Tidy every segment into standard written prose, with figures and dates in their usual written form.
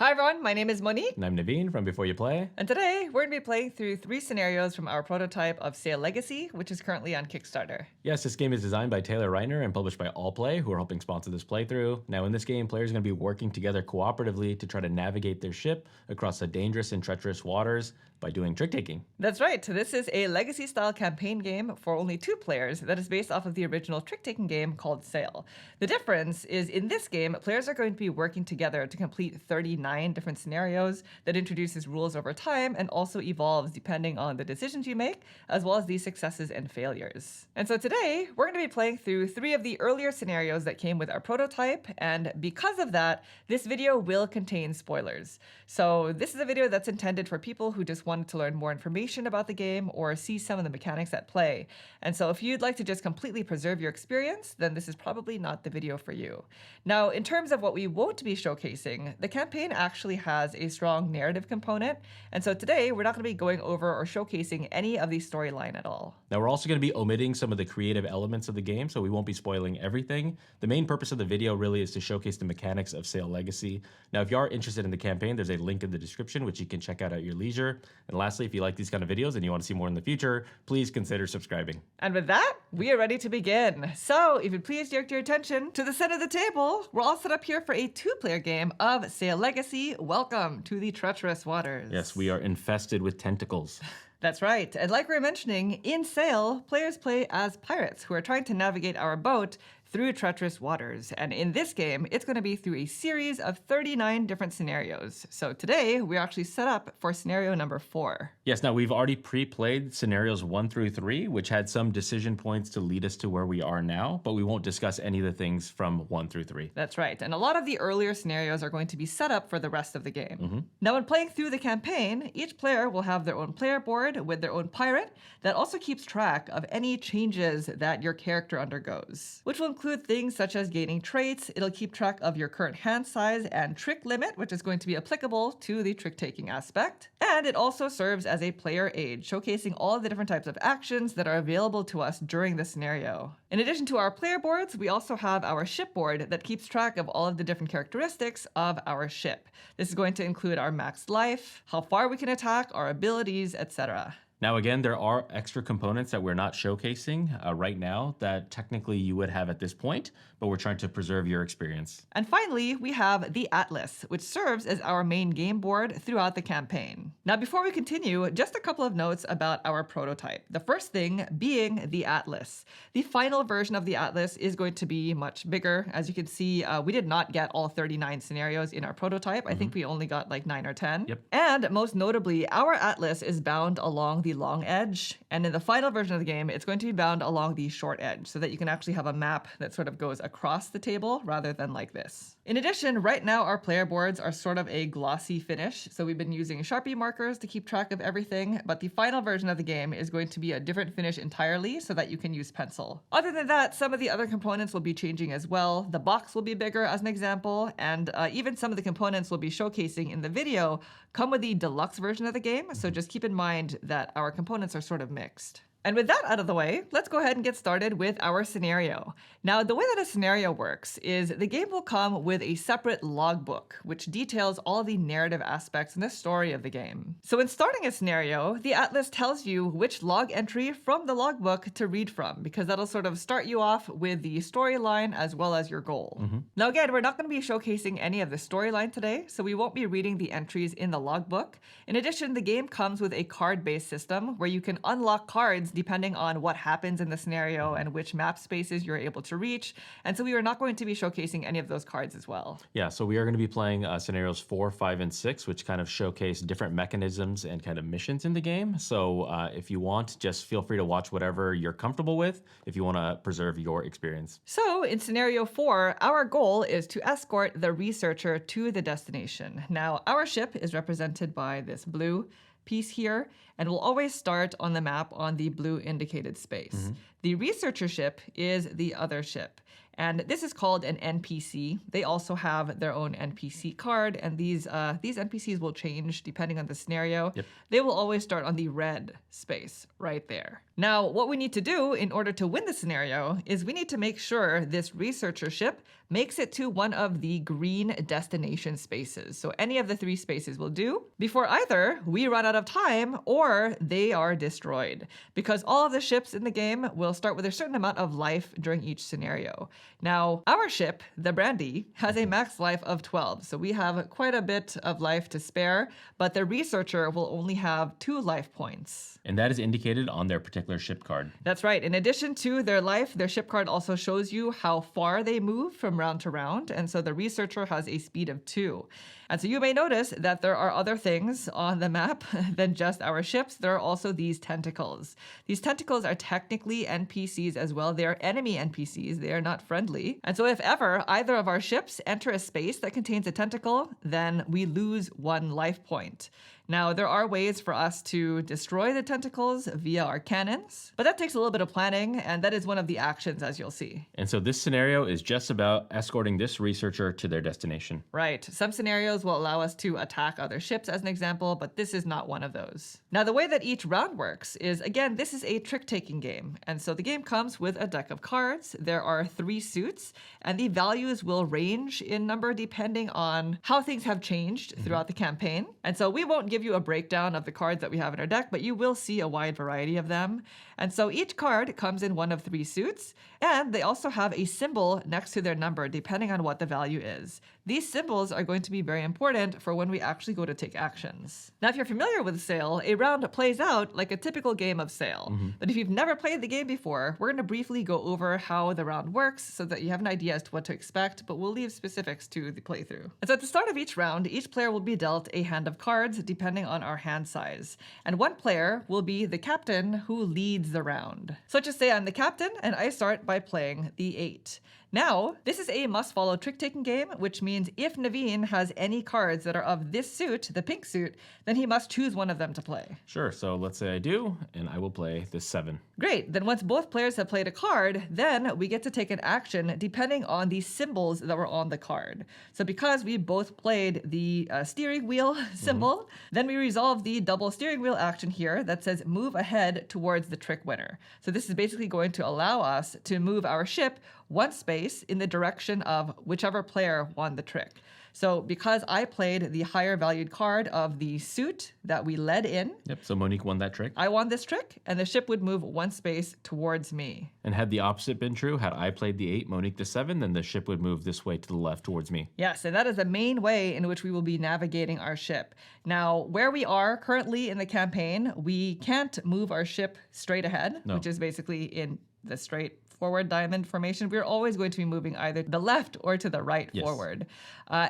Hi everyone, my name is Monique. And I'm Naveen from Before You Play. And today we're going to be playing through 3 scenarios from our prototype of Sail Legacy, which is currently on Kickstarter. Yes, this game is designed by Taylor Reiner and published by Allplay, who are helping sponsor this playthrough. Now, in this game, players are going to be working together cooperatively to try to navigate their ship across the dangerous and treacherous waters by doing trick-taking. That's right, this is a Legacy-style campaign game for only 2 players that is based off of the original trick-taking game called Sail. The difference is in this game, players are going to be working together to complete 39 different scenarios that introduces rules over time and also evolves depending on the decisions you make, as well as the successes and failures. And so today, we're going to be playing through 3 of the earlier scenarios that came with our prototype, and because of that, this video will contain spoilers. So this is a video that's intended for people who just wanted to learn more information about the game or see some of the mechanics at play. And so if you'd like to just completely preserve your experience, then this is probably not the video for you. Now, in terms of what we won't be showcasing, the campaign actually has a strong narrative component. And so today, we're not going to be going over or showcasing any of the storyline at all. Now, we're also going to be omitting some of the creative elements of the game, so we won't be spoiling everything. The main purpose of the video really is to showcase the mechanics of Sail Legacy. Now, if you are interested in the campaign, there's a link in the description, which you can check out at your leisure. And lastly, if you like these kind of videos and you want to see more in the future, please consider subscribing. And with that, we are ready to begin. So if you'd please direct your attention to the center of the table, we're all set up here for a 2-player game of Sail Legacy. Welcome to the treacherous waters. Yes, we are infested with tentacles. That's right. And like we were mentioning, in Sail, players play as pirates who are trying to navigate our boat through treacherous waters. And in this game, it's going to be through a series of 39 different scenarios. So today, we're actually set up for scenario number 4. Yes, now we've already pre-played scenarios 1 through 3, which had some decision points to lead us to where we are now, but we won't discuss any of the things from 1 through 3. That's right. And a lot of the earlier scenarios are going to be set up for the rest of the game. Now, when playing through the campaign, each player will have their own player board with their own pirate that also keeps track of any changes that your character undergoes, which will include things such as gaining traits. It'll keep track of your current hand size and trick limit, which is going to be applicable to the trick-taking aspect. And it also serves as a player aid, showcasing all of the different types of actions that are available to us during the scenario. In addition to our player boards, we also have our ship board that keeps track of all of the different characteristics of our ship. This is going to include our max life, how far we can attack, our abilities, etc. Now, again, there are extra components that we're not showcasing right now that technically you would have at this point, but we're trying to preserve your experience. And finally, we have the Atlas, which serves as our main game board throughout the campaign. Now, before we continue, just a couple of notes about our prototype. The first thing being the Atlas. The final version of the Atlas is going to be much bigger. As you can see, we did not get all 39 scenarios in our prototype. I think we only got like 9 or 10. Yep. And most notably, our Atlas is bound along the long edge, and in the final version of the game, it's going to be bound along the short edge so that you can actually have a map that sort of goes across the table rather than like this. In addition, right now our player boards are sort of a glossy finish, so we've been using Sharpie markers to keep track of everything, but the final version of the game is going to be a different finish entirely so that you can use pencil. Other than that, some of the other components will be changing as well. The box will be bigger as an example, and even some of the components we'll be showcasing in the video come with the deluxe version of the game, so just keep in mind that our components are sort of mixed. And with that out of the way, let's go ahead and get started with our scenario. Now, the way that a scenario works is the game will come with a separate logbook, which details all the narrative aspects in the story of the game. So in starting a scenario, the Atlas tells you which log entry from the logbook to read from, because that'll sort of start you off with the storyline as well as your goal. Now again, we're not going to be showcasing any of the storyline today, so we won't be reading the entries in the logbook. In addition, the game comes with a card-based system where you can unlock cards depending on what happens in the scenario and which map spaces you're able to reach. And so we are not going to be showcasing any of those cards as well. Yeah, so we are going to be playing scenarios 4, 5, and 6, which kind of showcase different mechanisms and kind of missions in the game. So if you want, just feel free to watch whatever you're comfortable with if you want to preserve your experience. So in scenario 4, our goal is to escort the researcher to the destination. Now, our ship is represented by this blue piece here, and we'll always start on the map on the blue indicated space. The researcher ship is the other ship, and this is called an NPC. They also have their own NPC card, and these NPCs will change depending on the scenario. They will always start on the red space right there. Now, what we need to do in order to win the scenario is we need to make sure this researcher ship makes it to one of the green destination spaces. So any of the 3 spaces will do before either we run out of time or they are destroyed, because all of the ships in the game will start with a certain amount of life during each scenario. Now, our ship, the Brandy, has a max life of 12, so we have quite a bit of life to spare, but the researcher will only have 2 life points. And that is indicated on their particular ship card. That's right. In addition to their life, their ship card also shows you how far they move from round to round. And so the researcher has a speed of 2. And so you may notice that there are other things on the map than just our ships. There are also these tentacles. These tentacles are technically NPCs as well. They are enemy NPCs. They are not friendly. And so if ever either of our ships enter a space that contains a tentacle, then we lose 1 life point. Now, there are ways for us to destroy the tentacles via our cannons, but that takes a little bit of planning, and that is one of the actions, as you'll see. And so this scenario is just about escorting this researcher to their destination. Right. Some scenarios will allow us to attack other ships, as an example, but this is not one of those. Now, the way that each round works is, again, this is a trick-taking game, and so the game comes with a deck of cards. There are 3 suits, and the values will range in number depending on how things have changed throughout the campaign. And so we won't give you a breakdown of the cards that we have in our deck, but you will see a wide variety of them. And so each card comes in one of 3 suits, and they also have a symbol next to their number depending on what the value is. These symbols are going to be very important for when we actually go to take actions. Now, if you're familiar with Sail, a round plays out like a typical game of Sail. But if you've never played the game before, we're going to briefly go over how the round works so that you have an idea as to what to expect, but we'll leave specifics to the playthrough. And so at the start of each round, each player will be dealt a hand of cards depending on our hand size. And one player will be the captain who leads the round. So just say I'm the captain, and I start by playing the 8. Now, this is a must-follow trick-taking game, which means if Naveen has any cards that are of this suit, the pink suit, then he must choose one of them to play. Sure, so let's say I do, and I will play this 7. Great, then once both players have played a card, then we get to take an action depending on the symbols that were on the card. So because we both played the steering wheel symbol, then we resolve the double steering wheel action here that says move ahead towards the trick winner. So this is basically going to allow us to move our ship 1 space in the direction of whichever player won the trick. So because I played the higher valued card of the suit that we led in. Yep, so Monique won that trick. I won this trick, and the ship would move 1 space towards me. And had the opposite been true, had I played the 8, Monique the 7, then the ship would move this way to the left towards me. Yes, and that is the main way in which we will be navigating our ship. Now, where we are currently in the campaign, we can't move our ship straight ahead, which is basically in the straight forward diamond formation. We're always going to be moving either to the left or to the right forward.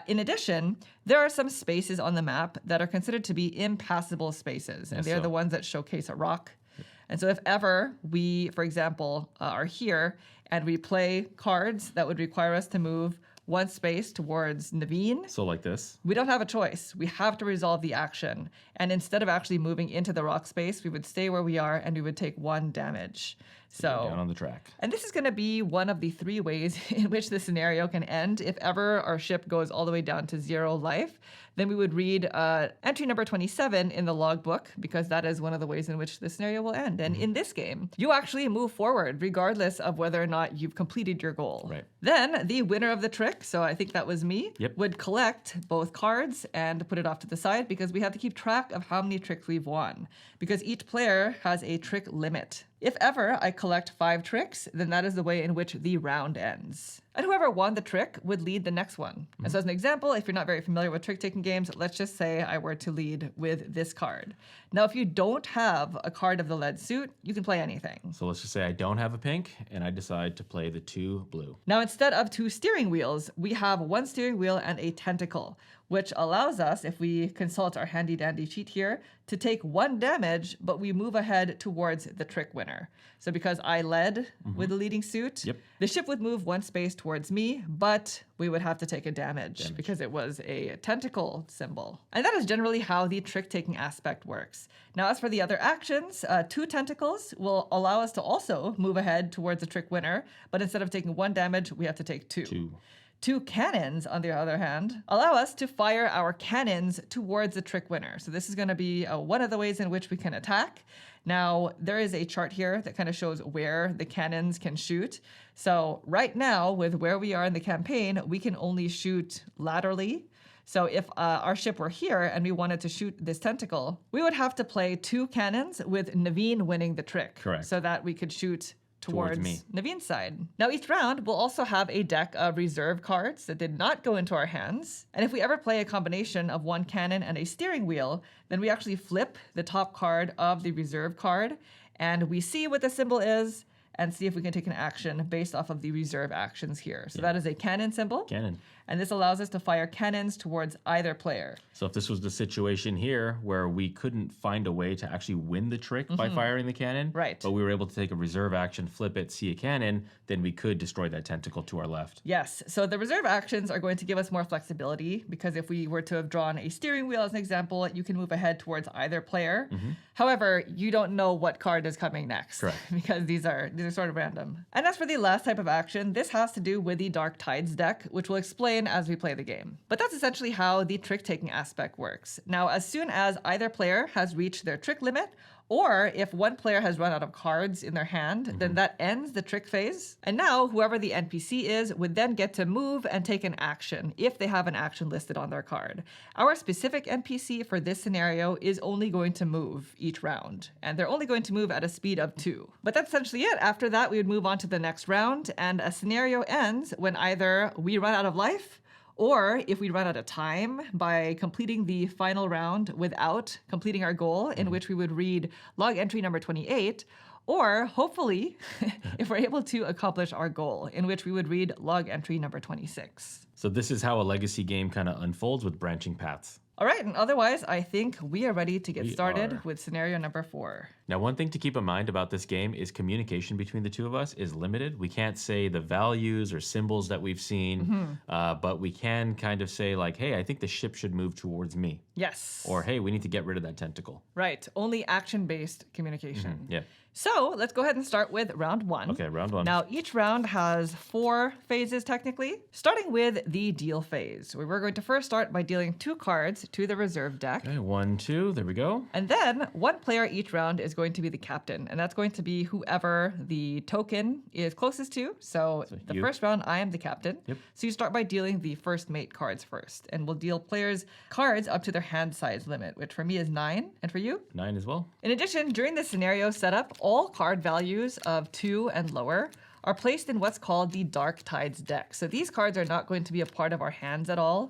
In addition, there are some spaces on the map that are considered to be impassable spaces, and they're the ones that showcase a rock. And so if ever we, for example, are here and we play cards that would require us to move 1 space towards Naveen. So like this. We don't have a choice. We have to resolve the action. And instead of actually moving into the rock space, we would stay where we are and we would take 1 damage. So down on the track. And this is going to be one of the 3 ways in which the scenario can end. If ever our ship goes all the way down to 0 life, then we would read entry number 27 in the logbook, because that is one of the ways in which the scenario will end. And in this game, you actually move forward regardless of whether or not you've completed your goal. Right. Then the winner of the trick, so I think that was me, would collect both cards and put it off to the side, because we have to keep track of how many tricks we've won, because each player has a trick limit. If ever I collect 5 tricks, then that is the way in which the round ends. And whoever won the trick would lead the next one. And so as an example, if you're not very familiar with trick-taking games, let's just say I were to lead with this card. Now, if you don't have a card of the lead suit, you can play anything. So let's just say I don't have a pink, and I decide to play the 2 blue. Now, instead of 2 steering wheels, we have 1 steering wheel and a tentacle, which allows us, if we consult our handy-dandy sheet here, to take 1 damage, but we move ahead towards the trick winner. So because I led with the leading suit, the ship would move 1 space towards me, but we would have to take a damage because it was a tentacle symbol. And that is generally how the trick-taking aspect works. Now, as for the other actions, 2 tentacles will allow us to also move ahead towards the trick winner, but instead of taking 1 damage, we have to take 2. Two cannons, on the other hand, allow us to fire our cannons towards the trick winner. So this is going to be one of the ways in which we can attack. Now, there is a chart here that kind of shows where the cannons can shoot. So right now, with where we are in the campaign, we can only shoot laterally. So if our ship were here and we wanted to shoot this tentacle, we would have to play two cannons with Naveen winning the trick. Correct. So that we could shoot towards me. Naveen's side. Now, each round, we'll also have a deck of reserve cards that did not go into our hands. And if we ever play a combination of one cannon and a steering wheel, then we actually flip the top card of the reserve card, and we see what the symbol is, and see if we can take an action based off of the reserve actions here. So that is a cannon symbol. Cannon. And this allows us to fire cannons towards either player. So if this was the situation here where we couldn't find a way to actually win the trick by firing the cannon, Right. but we were able to take a reserve action, flip it, see a cannon, then we could destroy that tentacle to our left. Yes, so the reserve actions are going to give us more flexibility because if we were to have drawn a steering wheel as an example, you can move ahead towards either player. However, you don't know what card is coming next. Correct. Because these are sort of random. And as for the last type of action, this has to do with the Dark Tides deck, which we'll explain as we play the game. But that's essentially how the trick-taking aspect works. Now, as soon as either player has reached their trick limit, or if one player has run out of cards in their hand, then that ends the trick phase. And now, whoever the NPC is would then get to move and take an action if they have an action listed on their card. Our specific NPC for this scenario is only going to move each round, and they're only going to move at a speed of 2. But that's essentially it. After that, we would move on to the next round, and a scenario ends when either we run out of life, or if we run out of time by completing the final round without completing our goal, in which we would read log entry number 28, or hopefully, if we're able to accomplish our goal, in which we would read log entry number 26. So this is how a legacy game kind of unfolds with branching paths. All right, and otherwise, I think we are ready to get We started are. with scenario number 4. Now, one thing to keep in mind about this game is communication between the two of us is limited. We can't say the values or symbols that we've seen, but we can kind of say like, hey, I think the ship should move towards me. Yes. Or, hey, we need to get rid of that tentacle. Right, only action-based communication. Yeah. So let's go ahead and start with round 1. Okay, round 1. Now, each round has 4 phases technically, starting with the deal phase, where we're going to first start by dealing 2 cards to the reserve deck. Okay, 1, 2, there we go. And then one player each round is going to be the captain, and that's going to be whoever the token is closest to. So the you. first round, I am the captain. Yep. So you start by dealing the first mate cards first, and we'll deal players cards up to their hand size limit, which for me is 9, and for you? 9 as well. In addition, during this scenario setup, all card values of 2 and lower are placed in what's called the Dark Tides deck. So these cards are not going to be a part of our hands at all,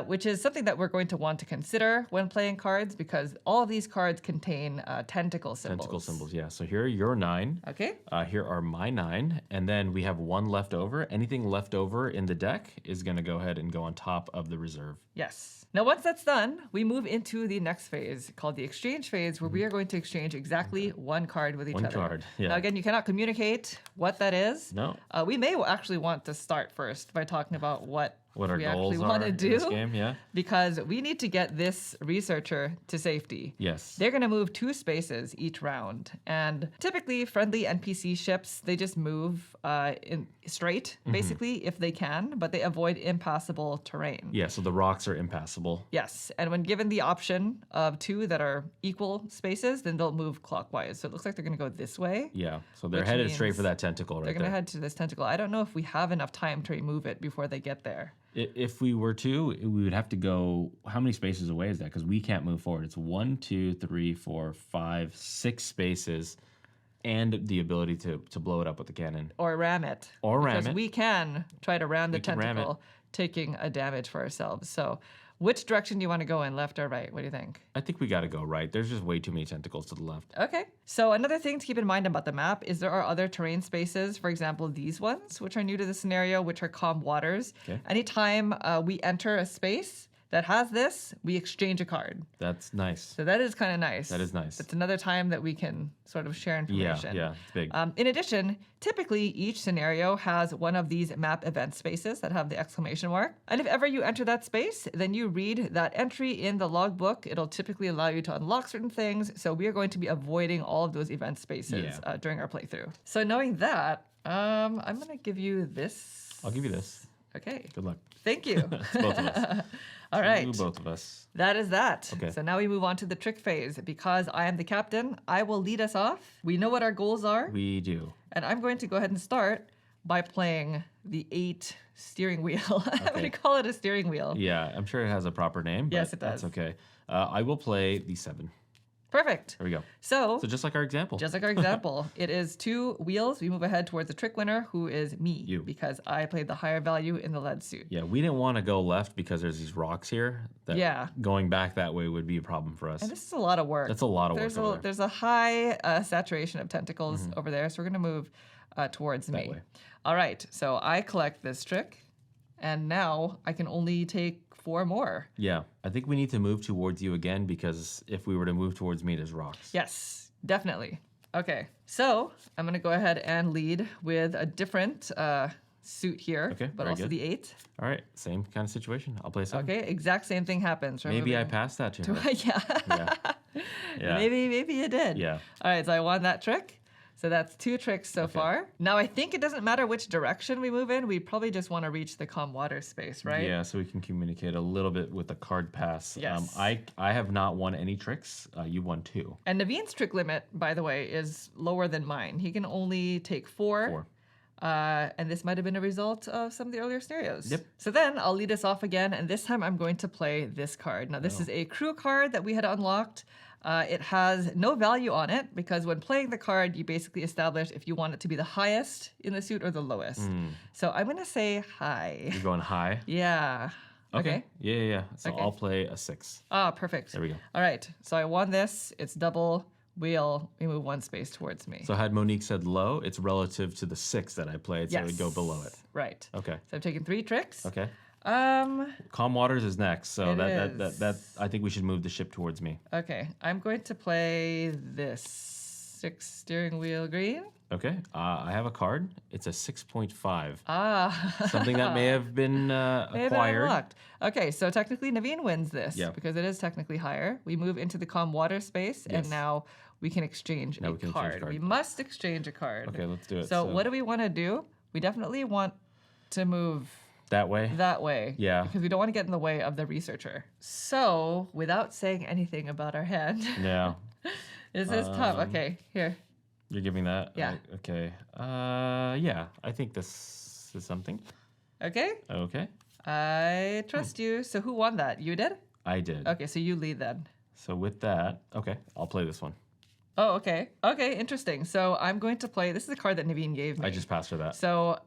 which is something that we're going to want to consider when playing cards because all of these cards contain tentacle symbols. Tentacle symbols, yeah. So here are your 9. Okay. Here are my 9. And then we have 1 left over. Anything left over in the deck is going to go ahead and go on top of the reserve. Yes. Now, once that's done, we move into the next phase called the exchange phase, where we are going to exchange exactly 1 card with each One other. card, yeah. Now, again, you cannot communicate what that is. No. We may actually want to start first by talking about what What our we goals actually are want to in do. this game, yeah. Because we need to get this researcher to safety. Yes. They're going to move 2 spaces each round. And typically, friendly NPC ships, they just move in straight, basically, if they can, but they avoid impassable terrain. Yeah, so the rocks are impassable. Yes, and when given the option of 2 that are equal spaces, then they'll move clockwise. So it looks like they're going to go this way. Yeah, so they're Which headed straight means for that tentacle They're right going to there. head to this tentacle. I don't know if we have enough time to remove it before they get there. If we were to, we would have to go. How many spaces away is that? Because we can't move forward. It's 1, 2, 3, 4, 5, 6 spaces, and the ability to blow it up with the cannon. Or ram it. Or ram because it. we can try to ram the We can ram it. tentacle, taking a damage for ourselves. So which direction do you want to go in, left or right? What do you think? I think we got to go right. There's just way too many tentacles to the left. Okay. So another thing to keep in mind about the map is there are other terrain spaces. For example, these ones, which are new to the scenario, which are calm waters. Okay. Anytime we enter a space that has this, we exchange a card. That's nice. So that is kind of nice. That is nice. It's another time that we can sort of share information. Yeah, it's big. In addition, typically each scenario has one of these map event spaces that have the exclamation mark. And if ever you enter that space, then you read that entry in the logbook. It'll typically allow you to unlock certain things. So we are going to be avoiding all of those event spaces during our playthrough. So knowing that, I'm going to give you this. I'll give you this. Okay. Good luck. Thank you. It's both of us. All right. Ooh, both of us. That is that. Okay. So now we move on to the trick phase. Because I am the captain, I will lead us off. We know what our goals are. We do. And I'm going to go ahead and start by playing the 8 steering wheel. I'm going to call it a steering wheel. Yeah, I'm sure it has a proper name. But Yes, it does. That's okay. I will play the 7. Perfect. There we go. So So just like our example. just like our example, it is 2 wheels. We move ahead towards the trick winner, who is me. You. Because I played the higher value in the lead suit. Yeah, we didn't want to go left because there's these rocks here. That Yeah. Going back that way would be a problem for us. And this is a lot of work. That's a lot of work There's over a, there. there's a high saturation of tentacles over there, so we're going to move towards me. way. All right, so I collect this trick, and now I can only take 4 more. Yeah, I think we need to move towards you again because if we were to move towards me, there's rocks. Yes, definitely. Okay, so I'm going to go ahead and lead with a different suit here, Okay, but very also good. the 8. All right, same kind of situation. I'll play 7. Okay, exact same thing happens. We're Maybe I moving passed that to her. yeah. Yeah. Yeah. Maybe you did. Yeah. All right, so I won that trick. So that's 2 tricks so far. Now I think it doesn't matter which direction we move in. We probably just want to reach the calm water space, right? Yeah, so we can communicate a little bit with the card pass. Yes. I have not won any tricks. You won 2. And Naveen's trick limit, by the way, is lower than mine. He can only take 4. 4. And this might have been a result of some of the earlier scenarios. Yep. So then I'll lead us off again, and this time I'm going to play this card. Now this is a crew card that we had unlocked. It has no value on it because when playing the card, you basically establish if you want it to be the highest in the suit or the lowest. So I'm going to say high. You're going high? Yeah. Okay. Yeah. So Okay. I'll play a 6. Ah, perfect. There we go. All right. So I won this. It's double wheel. We move 1 space towards me. So had Monique said low, it's relative to the 6 that I played, so it would go below it. Right. Okay. So I've taken 3 tricks. Okay. Um. Calm Waters is next, so It that is. I think we should move the ship towards me. Okay. I'm going to play this 6 steering wheel green. Okay. I have a card. It's a 6.5. Ah. Something that may have been May have been acquired. unlocked. Okay, so technically Naveen wins this Yeah. because it is technically higher. We move into the calm water space, and Yes. now we can exchange Now a we can exchange card. card. We must exchange a card. Okay, let's do it. So what do we want to do? We definitely want to move that way? that way. Yeah. Because we don't want to get in the way of the researcher. So, without saying anything about our hand, Yeah. this is tough. Okay, here. You're giving that? Yeah. Okay. Yeah. I think this is something. Okay, Okay. I trust you. So, who won that? You did? I did. Okay, so you lead then. So with that, okay, I'll play this one. Oh, okay. Okay, interesting. So I'm going to play. This is a card that Naveen gave me. I just passed her that. So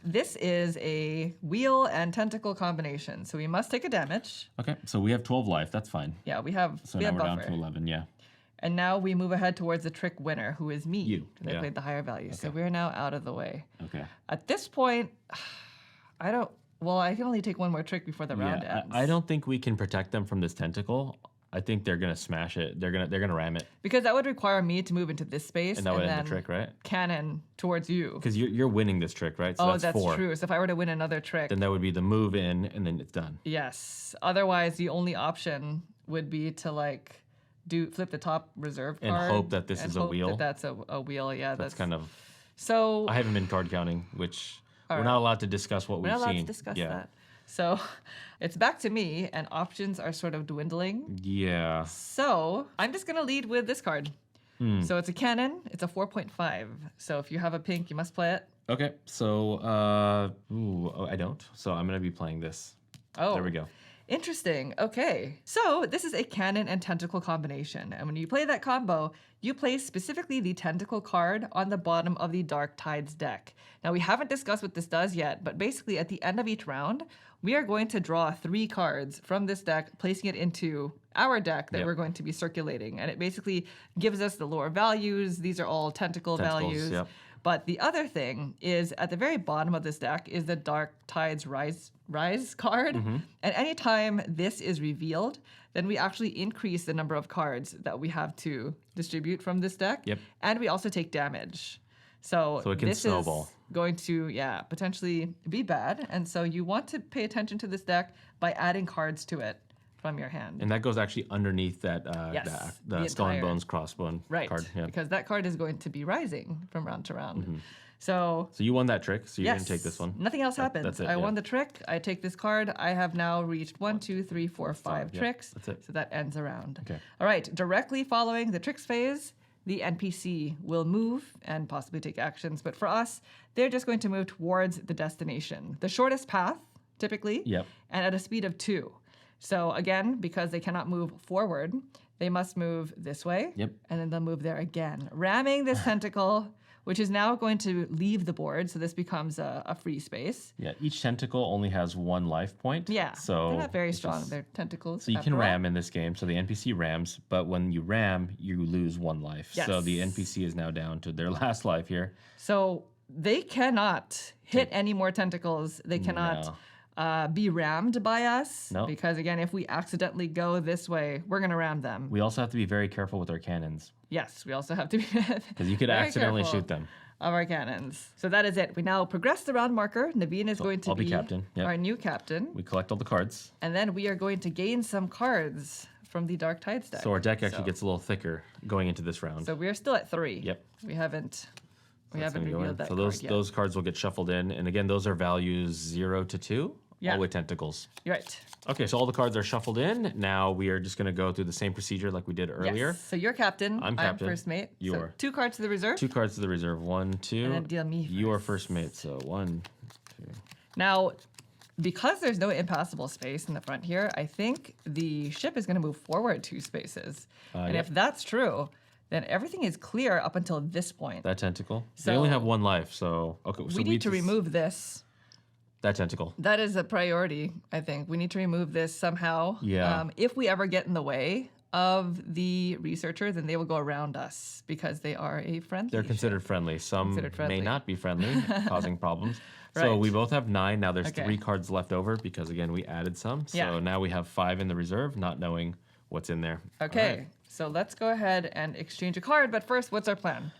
this is a wheel and tentacle combination. So we must take a damage. Okay, so we have 12 life. That's fine. Yeah, we have. So we now have we're buffer. down to 11. Yeah. And now we move ahead towards the trick winner, who is me. You, Because I yeah. played the higher value. So Okay. we're now out of the way. Okay. At this point, I don't. Well, I can only take 1 more trick before the round Yeah. ends. I don't think we can protect them from this tentacle. I think they're gonna smash it. They're gonna ram it, Because that would require me to move into this space and that would end then the trick, right? cannon towards you. Because you're winning this trick, right? So Oh, that's that's 4. true. So if I were to win another trick, Then that would be the move in, and then it's done. yes. Otherwise, the only option would be to like flip the top reserve And card hope that this and is a hope wheel. That that's a wheel. Yeah, That's kind of. so. I haven't been card counting, which we're right. not allowed to discuss what We're we've not allowed seen. to discuss yeah. that. So it's back to me, and options are sort of dwindling. Yeah. So I'm just gonna lead with this card. Hmm. So it's a cannon. It's a 4.5. So if you have a pink, you must play it. Okay. So, I don't. So I'm gonna be playing this. Oh, There we go. Interesting. Okay. So this is a cannon and tentacle combination. And when you play that combo, you place specifically the tentacle card on the bottom of the Dark Tides deck. Now, we haven't discussed what this does yet, but basically at the end of each round, we are going to draw 3 cards from this deck, placing it into our deck that Yep. we're going to be circulating. And it basically gives us the lower values. These are all tentacle Tentacles, values. yep. But the other thing is at the very bottom of this deck is the Dark Tides Rise card. Mm-hmm. And anytime this is revealed, then we actually increase the number of cards that we have to distribute from this deck. Yep. And we also take damage. So it can this snowball. is going to, potentially be bad. And so you want to pay attention to this deck by adding cards to it from your hand. And that goes actually underneath that Yes, the the Skull and entire- Bones crossbone Right, card. Yeah. because that card is going to be rising from round to round. So So you won that trick, so you're yes, going to take this one. nothing else happens. That's it, I yeah. won the trick. I take this card. I have now reached 1, 2, 3, 4, 5 yeah, tricks. that's it. So that ends a round. Okay. All right. Directly following the tricks phase, the NPC will move and possibly take actions. But for us, they're just going to move towards the destination, the shortest path, typically, Yep. and at a speed of 2. So again, because they cannot move forward, they must move this way. Yep. And then they'll move there again, ramming this tentacle, which is now going to leave the board. So this becomes a free space. Yeah, each tentacle only has 1 life point. Yeah. So they're not very it's strong. just- They're tentacles. So you after can all. ram in this game. So the NPC rams, but when you ram, you lose 1 life. So the Yes. NPC is now down to their last life here. So they cannot hit any more tentacles. They cannot be rammed by us. No. Because again, if we accidentally go this way, we're going to ram them. We also have to be very careful with our cannons Yes, we also have to be because you could very accidentally careful shoot them. of our cannons. So that is it. We now progress the round marker. Naveen is going to I'll be captain. Yep. our new captain. We collect all the cards. And then we are going to gain some cards from the Dark Tides deck. So our deck actually gets a little thicker going into this round. So we're still at 3. Yep. We haven't That's gonna go in. revealed that So card those yet. those cards will get shuffled in. And again, those are values 0 to 2, Yeah. all with tentacles. You're right. Okay, so all the cards are shuffled in. Now we are just going to go through the same procedure like we did earlier. Yes. So you're captain. I'm captain. first mate. You so are. 2 cards to the reserve. 2 cards to the reserve. 1, 2. And then deal me You are first. first mate. So 1, 2. Now, because there's no impassable space in the front here, I think the ship is going to move forward 2 spaces. And yep. if that's true, then everything is clear up until this point. That tentacle. They only So- have 1 life. So okay. So we need to just- remove this. that tentacle. That is a priority, I think. We need to remove this somehow. Yeah. If we ever get in the way of the researcher, then they will go around us because they are a friendly. They're considered friendly. Some Considered friendly. may not be friendly, causing problems. So Right. we both have 9. Now there's Okay. 3 cards left over because again we added some. So Yeah. now we have 5 in the reserve, not knowing what's in there. All Okay, right. so let's go ahead and exchange a card. But first, what's our plan?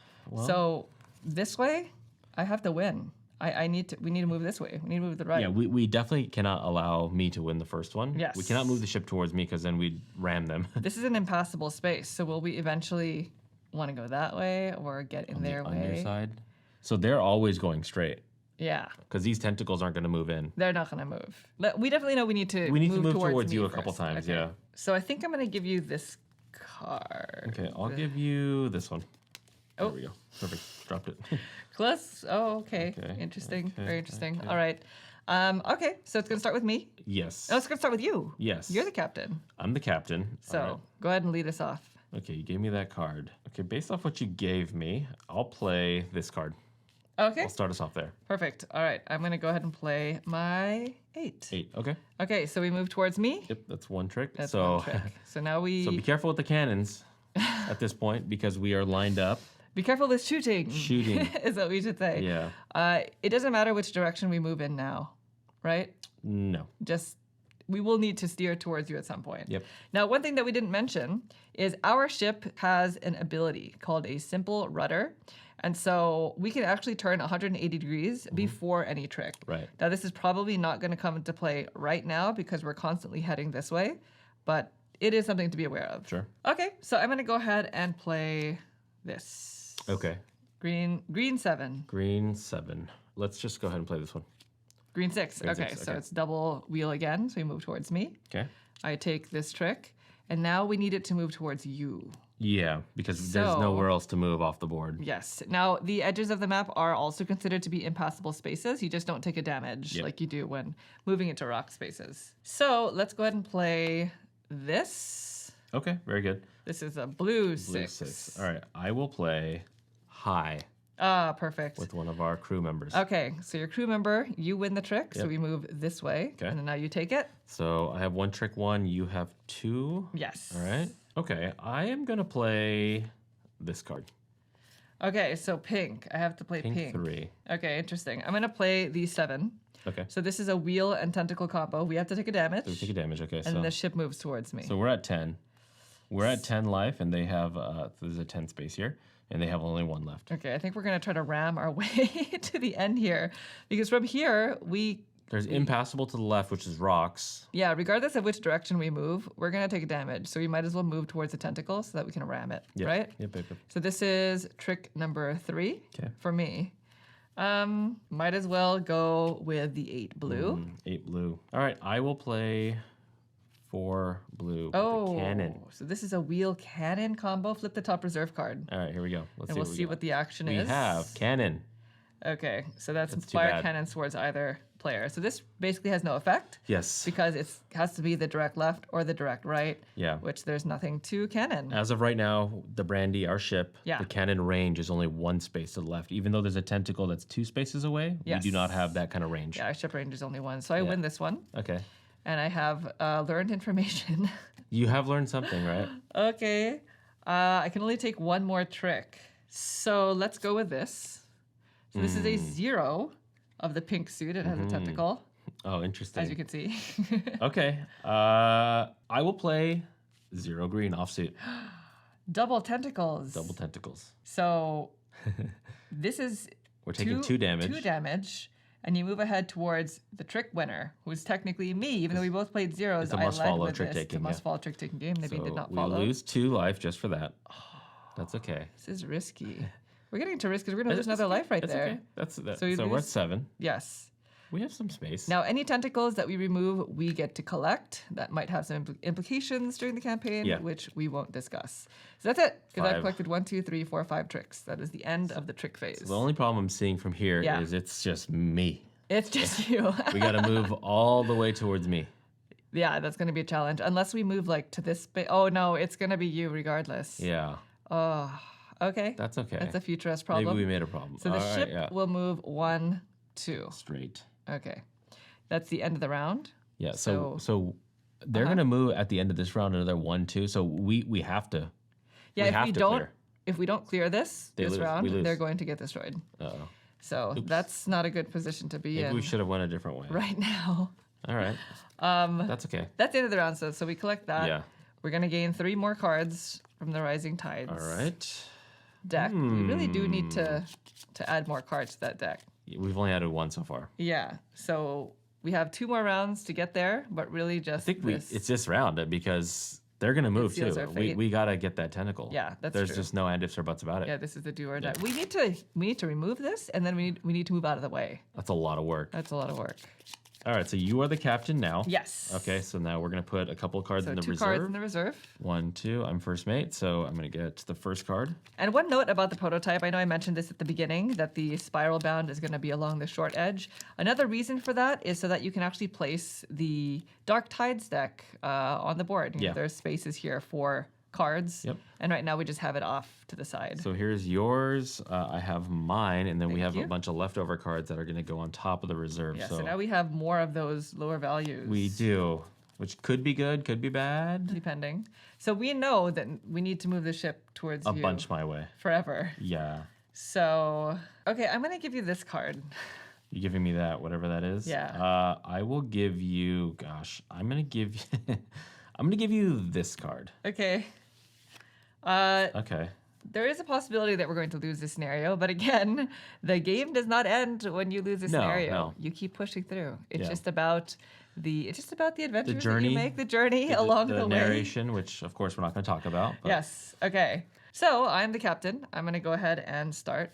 So this way, I have to win. We need to move this way. We need to move to the right. Yeah, we definitely cannot allow me to win the first one. Yes. We cannot move the ship towards me because then we'd ram them. This is an impassable space. So will we eventually want to go that way or get in their the way? underside. So they're always going straight Yeah, because these tentacles aren't going to move in. they're not going to move. We definitely know we need to We need to move towards me you a couple first. times, Okay. yeah. So I think I'm going to give you this card. Okay, I'll give you this one. There Oh. we go. Perfect. Dropped it. Close. Oh, okay. Okay, Interesting. okay, Very interesting. okay. All right. Okay, so it's going to start with me. Yes. No, it's going to start with you. Yes. You're the captain. I'm the captain. So All right. go ahead and lead us off. Okay, you gave me that card. Okay, based off what you gave me, I'll play this card. Okay, I'll start us off there. perfect. All right, I'm going to go ahead and play my 8. 8. Okay. Okay, so we move towards me. Yep, that's one trick. That's so one trick. So now we so be careful with the cannons at this point because we are lined up. be careful with shooting. Shooting. is what we should say. Yeah. It doesn't matter which direction we move in now, right? No. Just we will need to steer towards you at some point. Yep. Now, one thing that we didn't mention is our ship has an ability called a simple rudder. And so we can actually turn 180 degrees before any trick. Right. Now, this is probably not going to come into play right now because we're constantly heading this way, but it is something to be aware of. Sure. Okay, so I'm going to go ahead and play this. Okay. Green 7. Green 7. Let's just go ahead and play this one. Green 6. Green Okay, 6, so okay. it's double wheel again. So we move towards me. Okay. I take this trick, and now we need it to move towards you. Yeah, because there's So- nowhere else to move off the board. Yes. Now, the edges of the map are also considered to be impassable spaces. You just don't take a damage Yep. like you do when moving into rock spaces. So let's go ahead and play this. Okay, very good. This is a blue Blue 6. 6. All right, I will play high Ah, perfect. with one of our crew members. Okay, so your crew member, you win the trick. So Yep. we move this way. Okay. And then now you take it. So I have 1 trick 1, you have 2. Yes. All right. Okay, I am going to play this card. Okay, so pink. I have to play Pink pink. 3. Okay, interesting. I'm going to play the 7. Okay. So this is a wheel and tentacle combo. We have to take a damage. So we take a damage. Okay, and so then the ship moves towards me. so we're at 10. We're at 10 life, and they have there's a 10 space here, and they have only 1 left. Okay, I think we're gonna try to ram our way to the end here, because from here There's impassable to the left, which is rocks. regardless of which direction we move, we're gonna take damage. So we might as well move towards the tentacle so that we can ram it, Yep. right? Yep. So this is trick number 3 Okay. for me. Might as well go with the 8 blue. 8 blue. All right, I will play 4 blue with a cannon. So this is a wheel cannon combo. Flip the top reserve card. All right, here we go. Let's And see we'll what see got. what the action We is. have cannon. Okay, so that's That's too fire bad. cannons towards either player. So this basically has no effect Yes. because it has to be the direct left or the direct right, Yeah. which there's nothing to cannon. As of right now, the Brandy, our ship, Yeah. the cannon range is only 1 space to the left. Even though there's a tentacle that's 2 spaces away, we do not Yes. have that kind of range. Yeah, our ship range is only 1, so I win this one. Okay. And I have learned information. You have learned something, right? Okay, I can only take 1 more trick. So let's go with this. So this is a 0 of the pink suit. It has a tentacle, Oh, interesting. as you can see. Okay. I will play 0 green offsuit. Double tentacles. Double tentacles. So this is We're taking 2 damage. 2 damage, and you move ahead towards the trick winner, who's technically me. Even though we both played zeros, It's a I must led follow with trick this. It's a taking, must yeah. follow trick taking game. Naveen did So not we follow. lose 2 life just for that. That's okay. This is risky. We're getting to risk because we're going to lose It's another okay. life right It's there. okay. That's that. So you So we're at lose- 7. Yes. We have some space. Now, any tentacles that we remove, we get to collect. That might have some implications during the campaign, Yeah. which we won't discuss. So that's it, because I've 5. collected 1, 2, 3, 4, 5 tricks. That is the end of the trick phase. The only problem I'm seeing from here is Yeah. it's just me. It's just you. We got to move all the way towards me. Yeah, that's going to be a challenge. Unless we move like to this space. Oh, no, it's going to be you regardless. Yeah, Oh, okay. that's okay. That's a futurist problem. Maybe we made a problem. So the All right, ship yeah. will move 1, 2. Straight. Okay. That's the end of the round. Yeah. So- So they're gonna move at the end of this round another 1, 2. So we have to. Yeah, we if have we to don't clear. if we don't clear this They lose. We round, lose. they're going to get destroyed. Uh-oh. So that's not a good position to be Maybe in we should have went a different way. right now. All right. That's okay. That's the end of the round. So we collect that. Yeah. We're gonna gain 3 more cards from the Rising Tides All right. deck. We really do need to add more cards to that deck. We've only added 1 so far. Yeah. So we have 2 more rounds to get there, but really just I think this. it's this round because they're gonna move too. seals our fate. We gotta get that tentacle. Yeah, that's There's true. just no and ifs or buts about it. Yeah, this is the do or die. We need to remove this, and then we need to move out of the way. That's a lot of work. That's a lot of work. All right. So you are the captain now. Yes. Okay. So now we're gonna put a couple of cards So in the 2 reserve. cards in the reserve. 1, 2. I'm first mate, so I'm gonna get the first card. And one note about the prototype, I know I mentioned this at the beginning, that the spiral bound is going to be along the short edge. Another reason for that is so that you can actually place the Dark Tides deck on the board. You know, Yeah. there's spaces here for cards. Yep. And right now we just have it off to the side. So here's yours. I have mine, and then we have you. a bunch of leftover cards that are gonna go on top of the reserve. Yeah, so so now we have more of those lower values. we do, which could be good, could be bad. Depending. So we know that we need to move the ship towards A you bunch my way. forever. Yeah. So, okay, I'm going to give you this card. You giving me that, whatever that is? Yeah. I will give you. Gosh, I'm gonna give you. I'm gonna give you this card. Okay. Okay. There is a possibility that we're going to lose this scenario, but again, the game does not end when you lose a No, scenario. no. You keep pushing through. It's Yeah. just about the adventures that journey, you make, the journey along the way. narration, which of course we're not gonna talk about. But Yes. Okay. So I'm the captain. I'm going to go ahead and start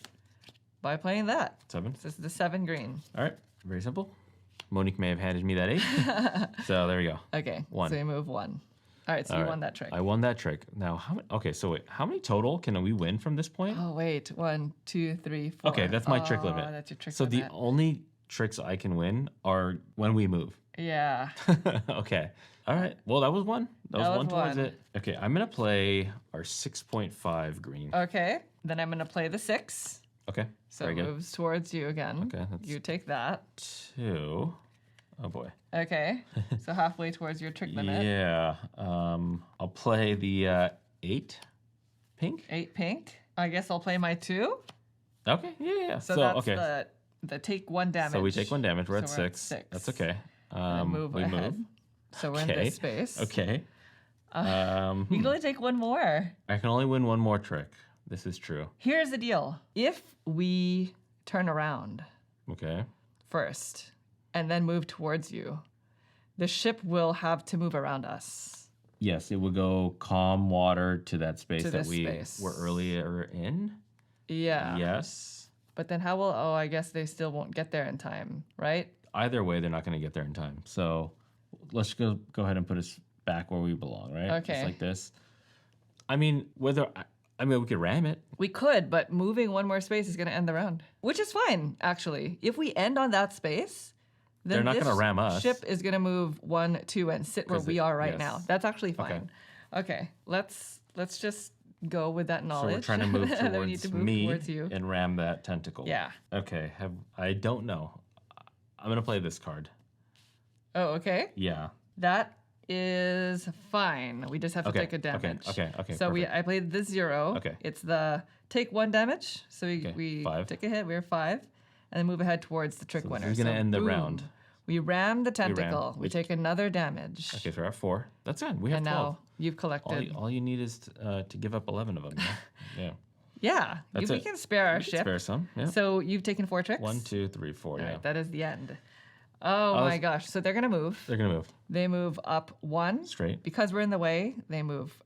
by playing that. 7. This is the 7 green. All right. Very simple. Monique may have handed me that 8. So there we go. Okay. 1. So you move 1. All right. So All you right. won that trick. I won that trick. Now, okay, so wait, how many total can we win from this point? Oh wait, 1, 2, 3, 4. Okay, that's my trick Oh, limit. That's your trick So limit. the only tricks I can win are when we move. Yeah. Okay. All right. Well, that was one. That was That was one towards one. it. Okay, I'm gonna play our 6.5 green. Okay. Then I'm gonna play the 6. Okay. So Very it good. moves towards you again. Okay, that's- You take that. 2. Oh boy. Okay. So halfway towards your trick limit. Yeah. I'll play the 8 pink. 8 pink. I guess I'll play my 2. Okay. Yeah. So, So, that's okay. the take 1 damage. So we take 1 damage. We're at So we're at 6. 6. That's okay. And move we ahead. move. So we're in Okay. this space. Okay. You can only take 1 more. I can only win 1 more trick. This is true. Here's the deal. If we turn around Okay. first and then move towards you, the ship will have to move around us. Yes, it would go calm water to that space To that this we space. were earlier in. Yeah. Yes. But then how will? Oh, I guess they still won't get there in time, right? Either way, they're not going to get there in time. So let's go ahead and put us back where we belong, right? Okay. Just like this. I mean, we could ram it. We could, but moving one more space is going to end the round, which is fine, actually. If we end on that space, then They're not this gonna ram us. ship is going to move 1, 2, and sit where 'Cause we are right yes. now. That's actually fine. Okay, let's just go with that So knowledge. we're trying to move that we need towards to move me towards you. and ram that tentacle. Yeah. Okay. I don't know. I'm gonna play this card. Oh, okay. Yeah. That is fine. We just have to Okay, take a damage. okay, So perfect. I played the 0. Okay. It's the take 1 damage. So we 5. take a hit. We're 5, and then move ahead towards the trick So winner. this is gonna end the boom. round. We ram the tentacle. We which- take another damage. Okay, so we're at 4. That's it. We have And 12. now you've collected. All you need is to give up 11 of them. Yeah. Yeah, That's we it. can spare our We can ship. spare some. Yeah. So you've taken 4 tricks. 1, 2, 3, 4. All Yeah. right, that is the end. Oh my gosh! So they're gonna move. They're gonna move They move up 1 straight. because we're in the way. They move.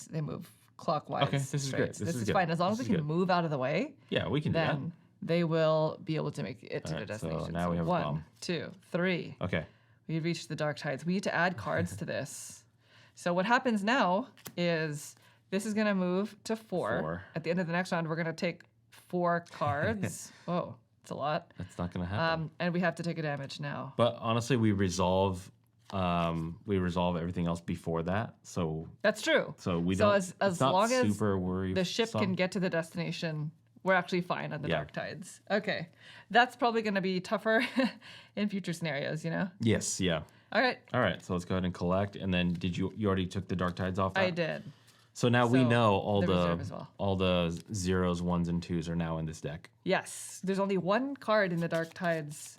They move clockwise. Okay, this is straight. good. This is is good. fine as long as This we is can good. move out of the way. Yeah, we can do that. Then they will be able to make it to Alright, the so destination. now we have a 1, bomb. 2, 3. Okay. We reached the dark tides. We need to add cards to this. So what happens now is this is going to move to 4. 4. At the end of the next round, we're going to take 4 cards. Whoa, it's a lot. That's not gonna happen. And we have to take a damage now. But honestly, we resolve everything else before that. So That's true. we So don't. as it's not long as super worried. the ship some- can get to the destination, we're actually fine on the Yeah. dark tides. Okay. That's probably going to be tougher in future scenarios, you know? Yes. Yeah. All right. All right. So let's go ahead and collect. And then you already took the dark tides off? I that? did. So now we So, know all the the reserve as well. all the 0s, 1s, and 2s are now in this deck. Yes. There's only 1 card in the dark tides,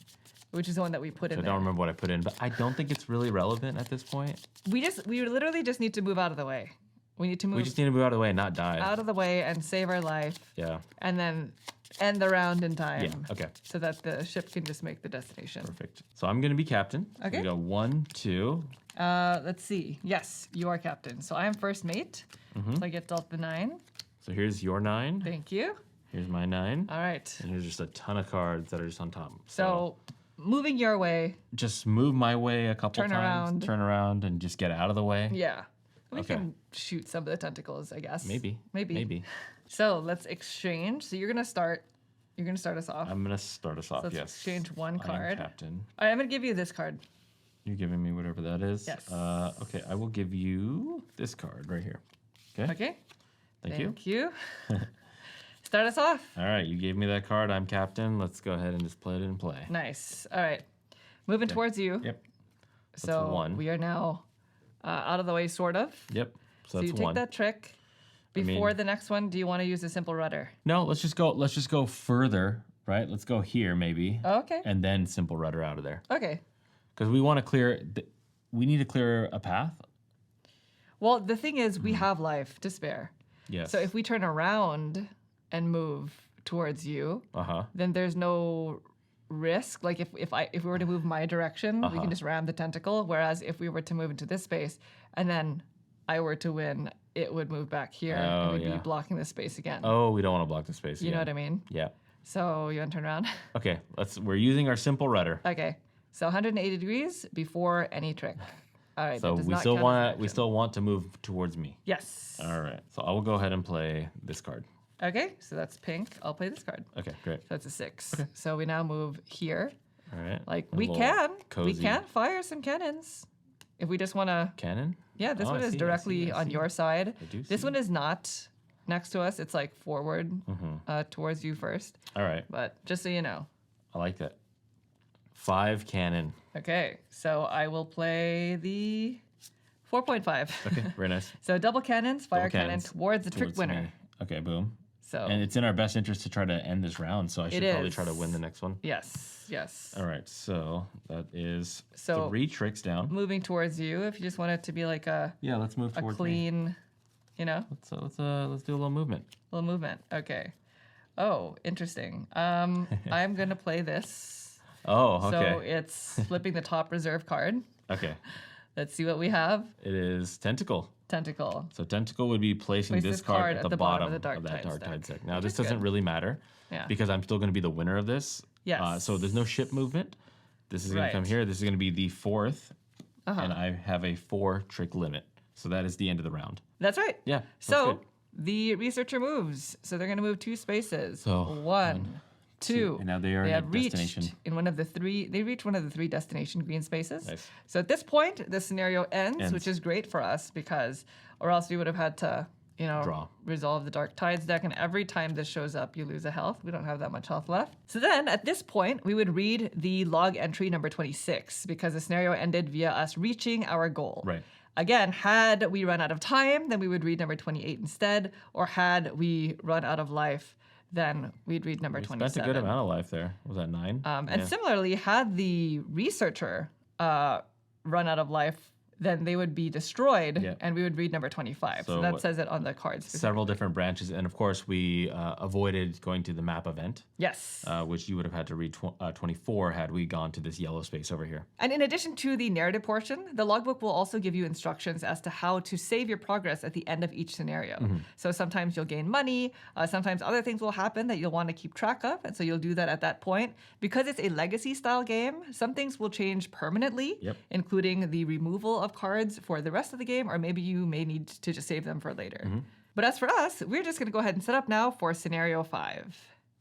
which is the one that we put in I there. don't remember what I put in, but I don't think it's really relevant at this point. We literally just need to move out of the way. We need to move We just need to move out of the way and not die. out of the way and save our life, Yeah. and then end the round in time. Yeah. Okay. So that the ship can just make the destination. Perfect. So I'm gonna be captain. So Okay. we go 1, 2. Let's see. Yes, you are captain. So I am first mate. Mm-hmm. So I get dealt the 9. So here's your 9. Thank you. Here's my 9. All right. And here's just a ton of cards that are just on top. So moving your way. just move my way a couple Turn times. around. Turn around and just get out of the way. Yeah. We Okay. can shoot some of the tentacles, I guess. Maybe. Maybe. So let's exchange. So you're gonna start us off. I'm gonna start us off. let's yes. exchange 1 I am card. captain. All right, I'm gonna give you this card. You're giving me whatever that is. Yes. Okay, I will give you this card right here. Okay. Okay. Thank you. Thank you. Start us off. All right, you gave me that card. I'm captain. Let's go ahead and just play it and play. Nice. All right. Moving towards you. Yep. So 1. we are now out of the way, sort of. Yep. So So that's you take 1. that trick. Before the next one, do you want to use a simple rudder? No, let's just go further, right? Let's go here maybe. Okay. And then simple rudder out of there. Okay. Because we want to clear we need to clear a path. Well, the thing is, we have life to spare. Yes. So if we turn around and move towards you, Uh-huh. then there's no risk. Like if we were to move my direction, we can just ram the tentacle. Whereas if we were to move into this space and then I were to win, it would move back here and we'd be yeah. blocking this space again. Oh, we don't want to block the space. You know what I mean? Yeah. So you want to turn around? Okay, we're using our simple rudder. Okay. So 180 degrees before any trick. All right. So that does we not still count as want action. we still want to move towards me. Yes. All right. So I will go ahead and play this card. Okay. So that's pink. I'll play this card. Okay, great. So that's a 6. So we now move here. All right. Like A we little can cozy fire some cannons if we just want to. cannon. Yeah, this Oh, one I is see, I directly see, I on see. your side. I do This see. one is not next to us. It's like forward towards you first. All right. But just so you know. I like that. 5 cannon. Okay, so I will play the 4.5. Okay, very nice. So double cannons, fire cannon cannons towards the trick Towards winner. me. Okay, boom. So And it's in our best interest to try to end this round, so I should probably try to is. win the next one. yes. All right, so that is So- 3 tricks down. Moving towards you, if you just want it to be like a Yeah, let's move towards me. clean, Let's do a little movement. little movement. Okay. Oh, interesting. I'm gonna play this. Oh, So okay. it's flipping the top reserve card. Okay. Let's see what we have. It is tentacle. Tentacle. So Tentacle would be placing this card at the bottom of that Dark Dark Tides Tides deck. Now, which this is good. doesn't really matter Yeah. because I'm still going to be the winner of this. Yes. So there's no ship movement. This is going to come here. This is going to be the 4th. And I have a 4 trick limit. So that is the end of the round. That's right. Yeah. So good. the researcher moves. So they're going to move 2 spaces. So, 1, 2. And now they are in a have reached destination. in one of the 3. They reach one of the 3 destination green spaces. Nice. So at this point, the scenario ends, which is great for us because, or else we would have had to, Draw. resolve the Dark Tides deck. And every time this shows up, you lose a health. We don't have that much health left. So then at this point, we would read the log entry number 26 because the scenario ended via us reaching our goal. Right. Again, had we run out of time, then we would read number 28 instead. Or had we run out of life, then we'd read number 27. Spent a good amount of life there. Was that 9? And similarly, had the researcher run out of life, then they would be destroyed, and we would read number 25. So that says it on the cards. Several different branches. And of course, we avoided going to the map event. Yes. Which you would have had to read 24 had we gone to this yellow space over here. And in addition to the narrative portion, the logbook will also give you instructions as to how to save your progress at the end of each scenario. So sometimes you'll gain money, sometimes other things will happen that you'll want to keep track of, and so you'll do that at that point. Because it's a legacy style game, some things will change permanently, including the removal of cards for the rest of the game, or maybe you may need to just save them for later. But as for us, we're just going to go ahead and set up now for scenario 5.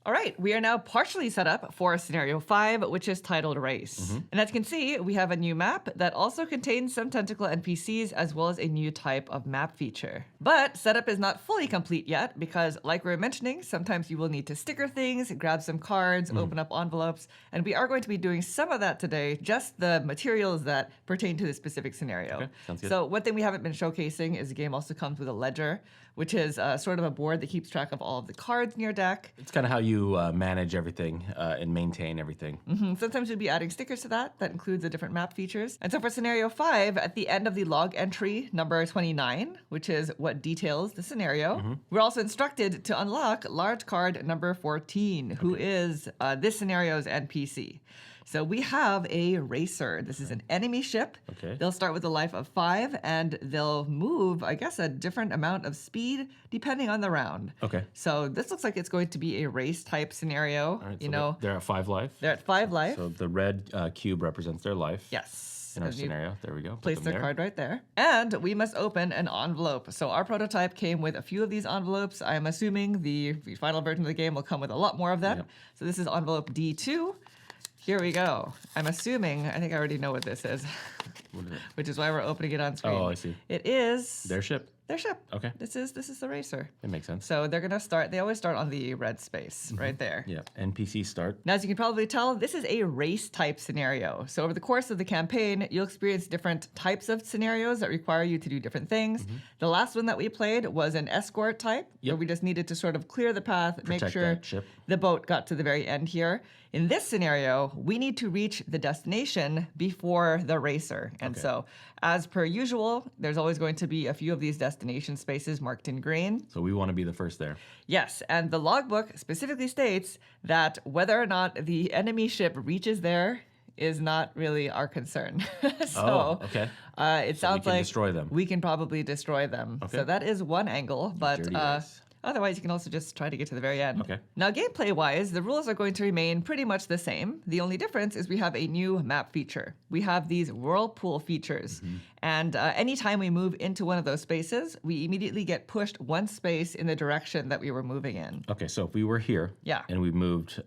All right, we are now partially set up for scenario 5, which is titled Race. And as you can see, we have a new map that also contains some tentacle NPCs as well as a new type of map feature. But setup is not fully complete yet because, like we were mentioning, sometimes you will need to sticker things, grab some cards, open up envelopes, and we are going to be doing some of that today, just the materials that pertain to the specific scenario. Okay, sounds good. So one thing we haven't been showcasing is the game also comes with a ledger, which is sort of a board that keeps track of all of the cards in your deck. It's kind of how you manage everything and maintain everything. Sometimes we'll be adding stickers to that. That includes the different map features. And so for scenario 5, at the end of the log entry number 29, which is what details the scenario, we're also instructed to unlock large card number 14, who is this scenario's NPC. So we have a racer. This is an enemy ship. Okay. They'll start with a life of 5, and they'll move, I guess, a different amount of speed depending on the round. Okay. So this looks like it's going to be a race type scenario. All right, they're at 5 life. They're at 5 life. So the red cube represents their life. Yes. In our And you scenario. There we go. Place their card right there. And we must open an envelope. So our prototype came with a few of these envelopes. I'm assuming the final version of the game will come with a lot more of them. Yep. So this is envelope D2. Here we go. I'm assuming, I think I already know what this is, What is it? which is why we're opening it on screen. Oh, I see. It is Their ship. their ship. Okay. This is the racer. It makes sense. So they're gonna start, they always start on the red space right there. Yeah. NPC start. Now, as you can probably tell, this is a race type scenario. So over the course of the campaign, you'll experience different types of scenarios that require you to do different things. The last one that we played was an escort type, where we just needed to sort of clear the path, make Protect sure that ship. the boat got to the very end here. In this scenario, we need to reach the destination before the racer. And so, as per usual, there's always going to be a few of these destination spaces marked in green. So we want to be the first there. Yes, and the logbook specifically states that whether or not the enemy ship reaches there is not really our concern. Okay. It sounds can like destroy them. we can probably destroy them. Okay. So that is one angle, but Dirty race. otherwise you can also just try to get to the very end. Okay. Now, gameplay-wise, the rules are going to remain pretty much the same. The only difference is we have a new map feature. We have these whirlpool features. And anytime we move into one of those spaces, we immediately get pushed one space in the direction that we were moving in. Okay, so if we were here Yeah. and we moved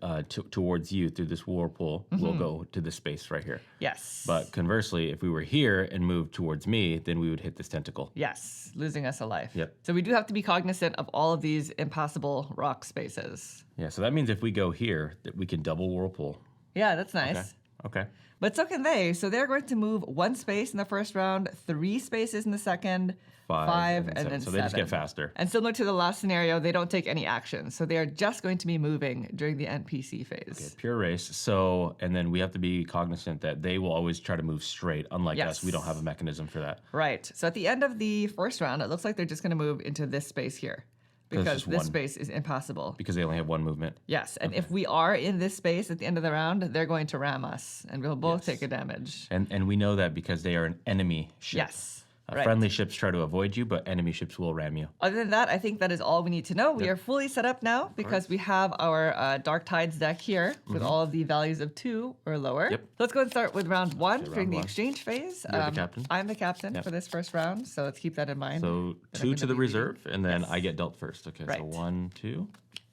towards you through this whirlpool, we'll go to this space right here. Yes. But conversely, if we were here and moved towards me, then we would hit this tentacle. Yes, losing us a life. Yep. So we do have to be cognizant of all of these impassable rock spaces. Yeah, so that means if we go here, that we can double whirlpool. Yeah, that's nice. Okay. But so can they. So they're going to move one space in the first round, 3 spaces in the second, 5, and then 7. So they just get faster. And similar to the last scenario, they don't take any action. So they are just going to be moving during the NPC phase. Okay, pure race. So, and then we have to be cognizant that they will always try to move straight. Unlike us, we don't have a mechanism for that. Right. So at the end of the first round, it looks like they're just going to move into this space here. Because this space is impassable. Because they only have one movement. Yes, and if we are in this space at the end of the round, they're going to ram us, and we'll both take a damage. And we know that because they are an enemy ship. Yes. Right. Friendly ships try to avoid you, but enemy ships will ram you. Other than that, I think that is all we need to know. We are fully set up now because we have our Dark Tides deck here with all of the values of 2 or lower. Yep. Let's go and start with round 1 round during the one. exchange phase. You're the captain. I'm the captain for this first round, so let's keep that in mind. So that 2 I'm gonna to the be leading. reserve, and then I get dealt first. Okay, Right. so 1, 2.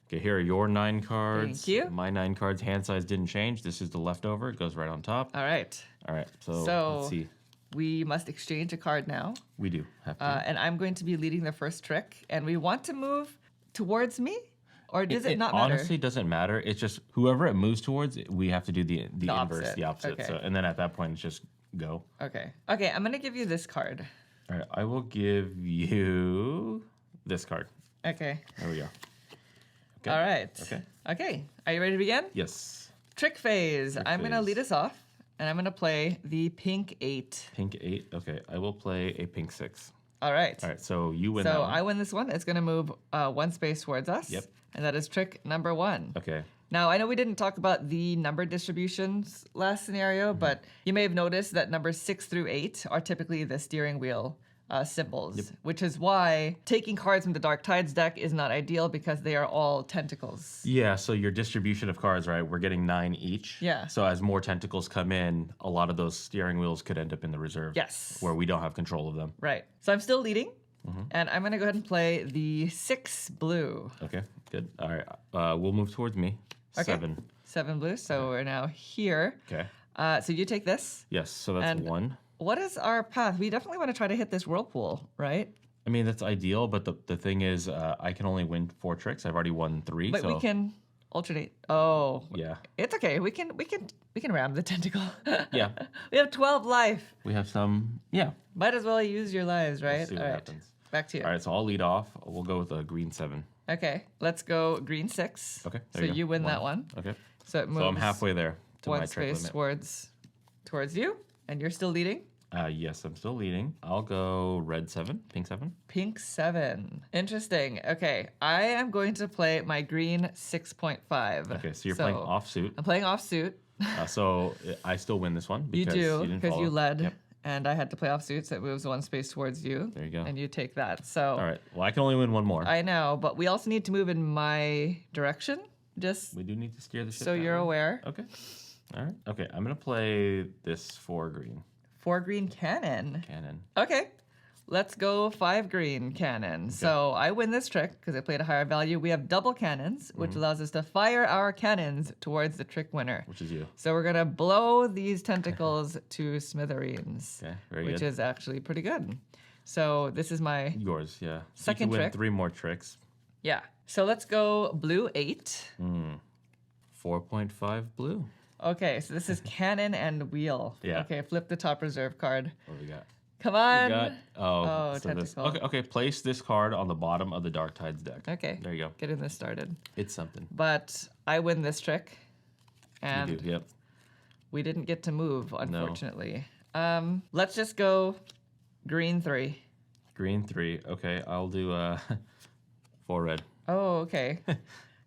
Okay, here are your 9 cards. Thank you. My 9 cards, hand size didn't change. This is the leftover. It goes right on top. All right. All right, so So let's see. we must exchange a card now. We do have to. And I'm going to be leading the first trick. And we want to move towards me? Or does it not matter? Honestly doesn't matter. It's just whoever it moves towards, we have to do the inverse, opposite. the opposite. Okay. So, and then at that point, it's just go. Okay. Okay, I'm going to give you this card. All right, I will give you this card. Okay. There we go. Okay. All right. Okay. Okay. Are you ready to begin? Yes. Trick phase. I'm going to phase. lead us off. And I'm going to play the pink 8. Pink 8. Okay, I will play a pink 6. All right. All right, so you win that So one. I win this one. It's going to move 1 space towards us. Yep. And that is trick number 1. Okay. Now, I know we didn't talk about the number distributions last scenario, but you may have noticed that numbers 6 through 8 are typically the steering wheel symbols, which is why taking cards from the Dark Tides deck is not ideal because they are all tentacles. Yeah, so your distribution of cards, right? We're getting 9 each. Yeah. So as more tentacles come in, a lot of those steering wheels could end up in the reserve. Yes. Where we don't have control of them. Right. So I'm still leading, and I'm going to go ahead and play the 6 blue. Okay, good. All right, we'll move towards me. Okay. 7. 7 blue. So we're now here. Okay. So you take this. Yes, so that's And 1. What is our path? We definitely want to try to hit this whirlpool, right? I mean, that's ideal, but the thing is, I can only win 4 tricks. I've already won 3. But so we can alternate. Oh, yeah, it's okay. We can ram the tentacle. yeah. We have 12 life. We have some. Yeah. Might as well use your lives, right? Let's see what All right. happens. Back to you. All right, so I'll lead off. We'll go with a green 7. Okay, let's go green 6. Okay. So there you win that one. Okay. So it moves So I'm halfway there to my 1 trick space limit. towards you, and you're still leading. Yes, I'm still leading. I'll go red 7, pink 7. Pink 7. Interesting. Okay, I am going to play my green 6.5. Okay, so you're playing offsuit. I'm playing offsuit. So I still win this one You because do, didn't because you follow. led, Yep. and I had to play offsuit, so it moves 1 space towards you. There you go. And you take that. So All right. Well, I can only win 1 more. I know, but we also need to move in my direction, just We do need to steer the ship. so that you're way. aware. Okay. All right. Okay, I'm gonna play this 4 green 4 green cannon. cannon. Okay. Let's go 5 green cannon. So I win this trick because I played a higher value. We have double cannons, which allows us to fire our cannons towards the trick winner. Which is you. So we're going to blow these tentacles to smithereens, Okay. Very which good. is actually pretty good. So this is my, Yours. Yeah. So Second you can win trick. 3 more tricks. yeah. So let's go blue 8. 4.5 blue. Okay, so this is cannon and wheel. Yeah. Okay, flip the top reserve card. What do we got? Come on. We got Oh, so this, tentacle. okay. Place this card on the bottom of the Dark Tides deck. Okay. There you go. Getting this started. It's something. But I win this trick. And You do. Yep. we didn't get to move, unfortunately. Let's just go green 3. Green 3. Okay. I'll do 4 red. Oh, okay.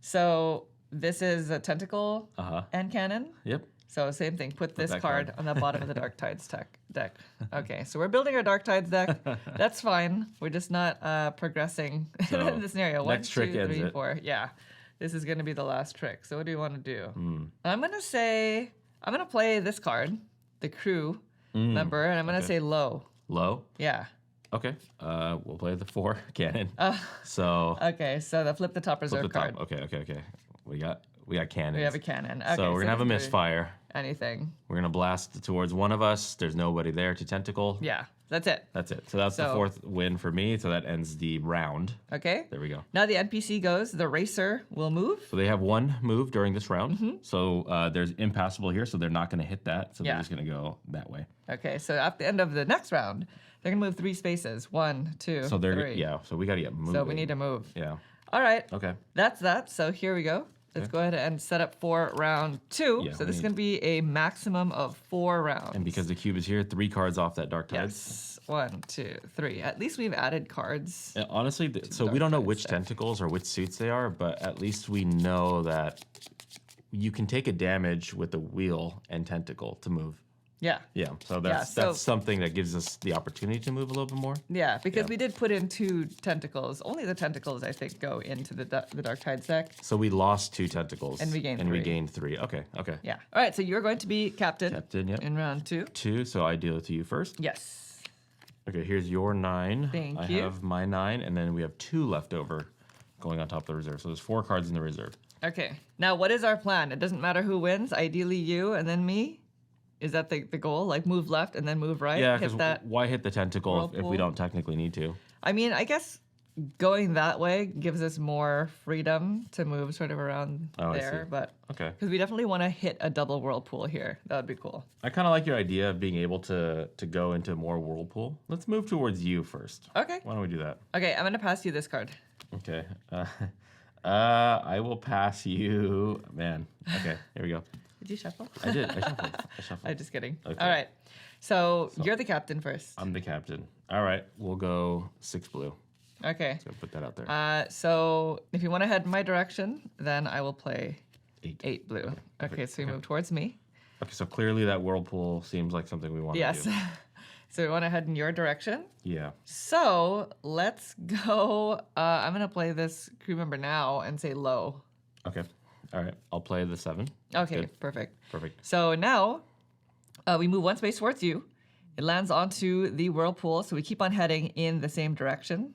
So this is a tentacle Uh-huh. and cannon. Yep. So same thing. Put this that card card. on the bottom of the Dark Tides deck. Okay, so we're building our Dark Tides deck. That's fine. We're just not progressing So, in the scenario. 1, next trick 2, ends 3, it. 4. Yeah, this is going to be the last trick. So what do you want to do? Hmm. I'm going to play this card, the crew member, and I'm going to say low. Low. Yeah. Okay. We'll play the 4 cannon. So Okay, so flip the top flip reserve the top. card. Okay. We got cannons. We have a cannon. Okay, So we're gonna have a this could be misfire. Anything. We're gonna blast towards one of us. There's nobody there to tentacle. Yeah, that's it. That's it. So that's the So- 4th win for me. So that ends the round. Okay. There we go. Now the NPC goes. The racer will move. So they have 1 move during this round. Mm-hmm. So there's impassable here, so they're not gonna hit that. So Yeah. they're just gonna go that way. Okay, so at the end of the next round, they're gonna move 3 spaces. 1, 2, So they're 3. yeah. So we gotta get moving. So we need to move. Yeah. All right. Okay. That's that. So here we go. Let's go ahead and set up for round 2. Yeah, so we this is need- gonna be a maximum of 4 rounds. And because the cube is here, 3 cards off that Dark Tides. yes, 1, 2, 3. At least we've added cards. And honestly, so Dark we don't know Tides which deck. tentacles or which suits they are, but at least we know that you can take a damage with a wheel and tentacle to move. Yeah. Yeah, so Yeah, that's so- that's something that gives us the opportunity to move a little bit more. Yeah, because Yeah. we did put in 2 tentacles. Only the tentacles, I think, go into the Dark Tides deck. So we lost 2 tentacles. And we gained And we 3. gained 3. Okay, okay. Yeah. All right, so you're going to be captain, Captain, yep. in round 2. 2, so I deal it to you first. Yes. Okay, here's your 9. Thank I you. have my 9, and then we have 2 left over going on top of the reserve. So there's 4 cards in the reserve. Okay. Now, what is our plan? It doesn't matter who wins. Ideally, you and then me. Is that the goal? Like move left and then move right? Yeah, Hit because that. why hit the tentacle if whirlpool? we don't technically need to? I mean, I guess going that way gives us more freedom to move sort of around Oh, I there. see. But Okay. because we definitely want to hit a double whirlpool here. That would be cool. I kind of like your idea of being able to go into more whirlpool. Let's move towards you first. Okay. Why don't we do that? Okay, I'm going to pass you this card. Okay. I will pass you. Man. Okay. Here we go. Did you shuffle? I did. I shuffled. I shuffled. I'm just kidding. Okay. All right. So you're the captain first. I'm the captain. All right. We'll go 6 blue. Okay. So put that out there. So if you want to head in my direction, then I will play 8. 8 blue. Okay, perfect. so you move towards me. Okay. So clearly that whirlpool seems like something we want Yes. to do. So we want to head in your direction. Yeah. So let's go. I'm going to play this crew member now and say low. Okay. All right. I'll play the 7. Okay, Good. perfect. Perfect. So now we move 1 space towards you. It lands onto the whirlpool, so we keep on heading in the same direction.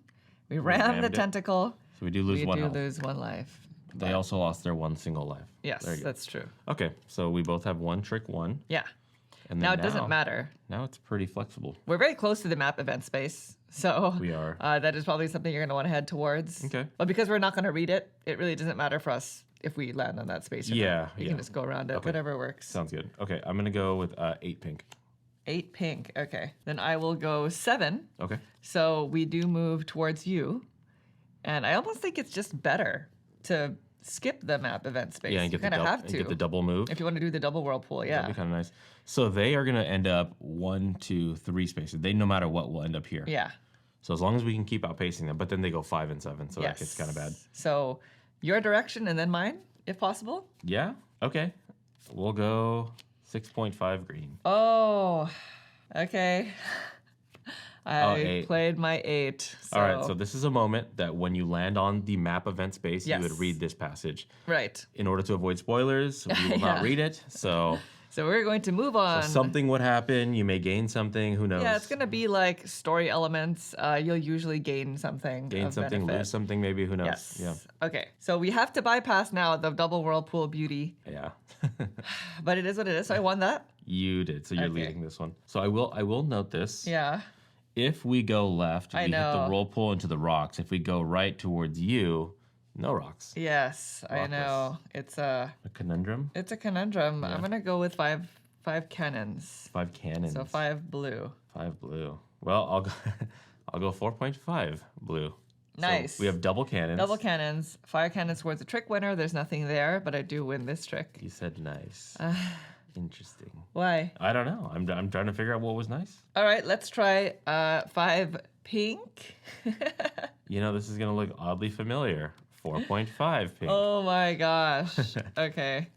We ram the rammed it. tentacle. So we do lose We 1 do health. lose 1 life. They also lost their 1 single life. Yes, There you go. that's true. Okay. So we both have 1 trick 1. Yeah. And then Now it doesn't matter. Now it's pretty flexible. We're very close to the map event space, so We are. that is probably something you're going to want to head towards. Okay. But because we're not going to read it, it really doesn't matter for us if we land on that space or Yeah, not. We yeah. can just go around it, Okay. whatever works. Sounds good. Okay. I'm going to go with 8 pink. 8 pink. Okay. Then I will go 7. Okay. So we do move towards you. And I almost think it's just better to skip the map event space. Yeah, and you get the, kind of have and to. get the double move. If you want to do the double whirlpool, yeah. That'd be kind of nice. So they are going to end up 1, 2, 3 spaces. They, no matter what, will end up here. Yeah. So as long as we can keep outpacing them, but then they go 5 and 7, so that Yes. gets kind of bad. So your direction and then mine, if possible. Yeah. Okay. We'll go 6.5 green. Oh, okay. I 8. played my 8. So. All right. So this is a moment that when you land on the map event space, you would Yes. read this passage. Right. In order to avoid spoilers, we will Yeah. not read it. So So we're going to move on. something would happen. You may gain something. Who knows? Yeah, it's gonna be like story elements. You'll usually gain something. gain of something, benefit. lose something, maybe. Who knows? Yes. Yeah. Okay. So we have to bypass now the double whirlpool beauty, Yeah. but it is what it is. So I won that. You did. So you're Okay. leading this one. So I will note this. Yeah. If we go left, we I hit the know. whirlpool into the rocks. If we go right towards you, no rocks. Yes, I Rockless. know. It's a conundrum. it's a conundrum. I'm gonna go with five cannons. 5 cannons. So 5 blue. 5 blue. Well, I'll go. I'll go 4.5 blue. Nice. So we have double cannons. Double cannons. Fire cannons towards a trick winner. There's nothing there, but I do win this trick. You said nice. Interesting. Why? I don't know. I'm trying to figure out what was nice. All right, let's try 5 pink. You know, this is gonna look oddly familiar. 4.5 pink. Oh my gosh. Okay.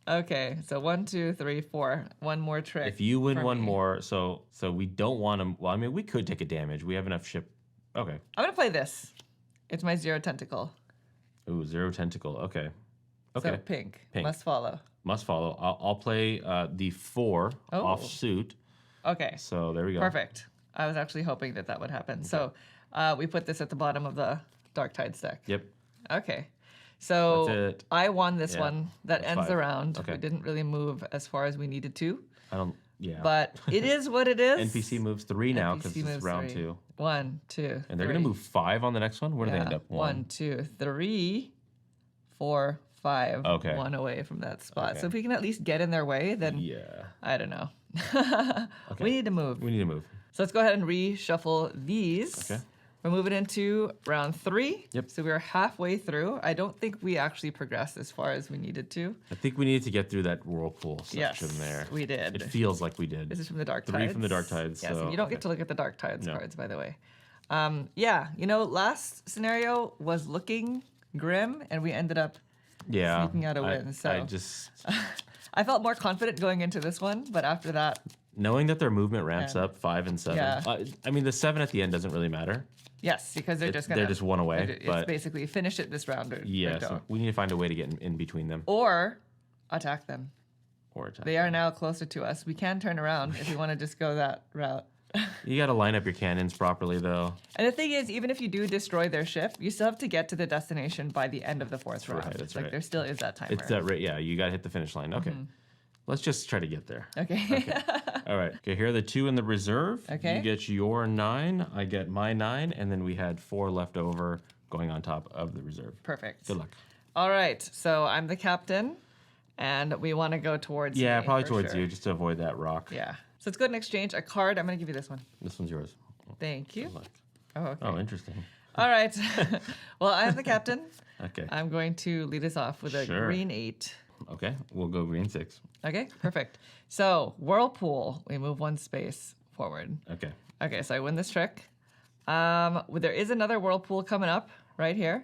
Okay. So 1, 2, 3, 4. One more trick. If you win for one me. more, so we don't want to. Well, I mean, we could take a damage. We have enough ship. Okay. I'm gonna play this. It's my 0 tentacle. Ooh, 0 tentacle. Okay. Okay. So pink. Pink. Must follow. Must follow. I'll play the 4 Oh. off suit. Okay. So there we go. Perfect. I was actually hoping that would happen. So we put this at the bottom of the Dark Tide stack. Yep. Okay. So That's it. I won this Yeah, one. That that's ends 5. the round. Okay. We didn't really move as far as we needed to, I don't. Yeah. but it is what it is. NPC moves 3 now because NPC it's moves round 3. 2, 1, 2, and they're 3. gonna move 5 on the next one. Where do they end up? 1, 2, 3, 4, 5. Okay. 1 away from that spot. Okay. So if we can at least get in their way, then Yeah. I don't know. We need to move. We need to move. So let's go ahead and reshuffle these. Okay. We're moving into round 3. Yep. So we're halfway through. I don't think we actually progressed as far as we needed to. I think we needed to get through that whirlpool section Yes, there. we did. It feels like we did. This is from the Dark 3 Tides. from the Dark Tides. Yes, so, and you don't okay. get to look at the Dark Tides No. cards, by the way. Yeah, last scenario was looking grim, and we ended up Yeah. sneaking out a win, so- I just. I felt more confident going into this one, but after that, Knowing that their movement ramps Yeah. up 5 and 7. Yeah. I mean, the 7 at the end doesn't really matter. Yes, because they're just gonna. They're just one away. It's But basically finish it this round. yeah, Or so don't. we need to find a way to get in between them Or attack them. or attack. They are now closer to us. We can turn around if we want to just go that route. You got to line up your cannons properly, though. And the thing is, even if you do destroy their ship, you still have to get to the destination by the end of the fourth round. right, that's like right. there still is that timer. It's that right. Yeah, you got to hit the finish line. Okay. Let's just try to get there. Okay. All right. Okay, here are the 2 in the reserve. Okay. You get your 9, I get my 9, and then we had 4 left over going on top of the reserve. Perfect. Good luck. All right. So I'm the captain, and we want to go towards. Yeah, me, probably for towards sure. you, just to avoid that rock. Yeah. So let's go ahead and exchange a card. I'm going to give you this one. This one's yours. Thank you. Good luck. Oh, okay. Oh, interesting. All right. Well, I'm the captain. Okay. I'm going to lead us off with a Sure. green 8. Okay, we'll go green 6. Okay, perfect. So, whirlpool, we move 1 space forward. Okay. Okay, so I win this trick. There is another whirlpool coming up right here.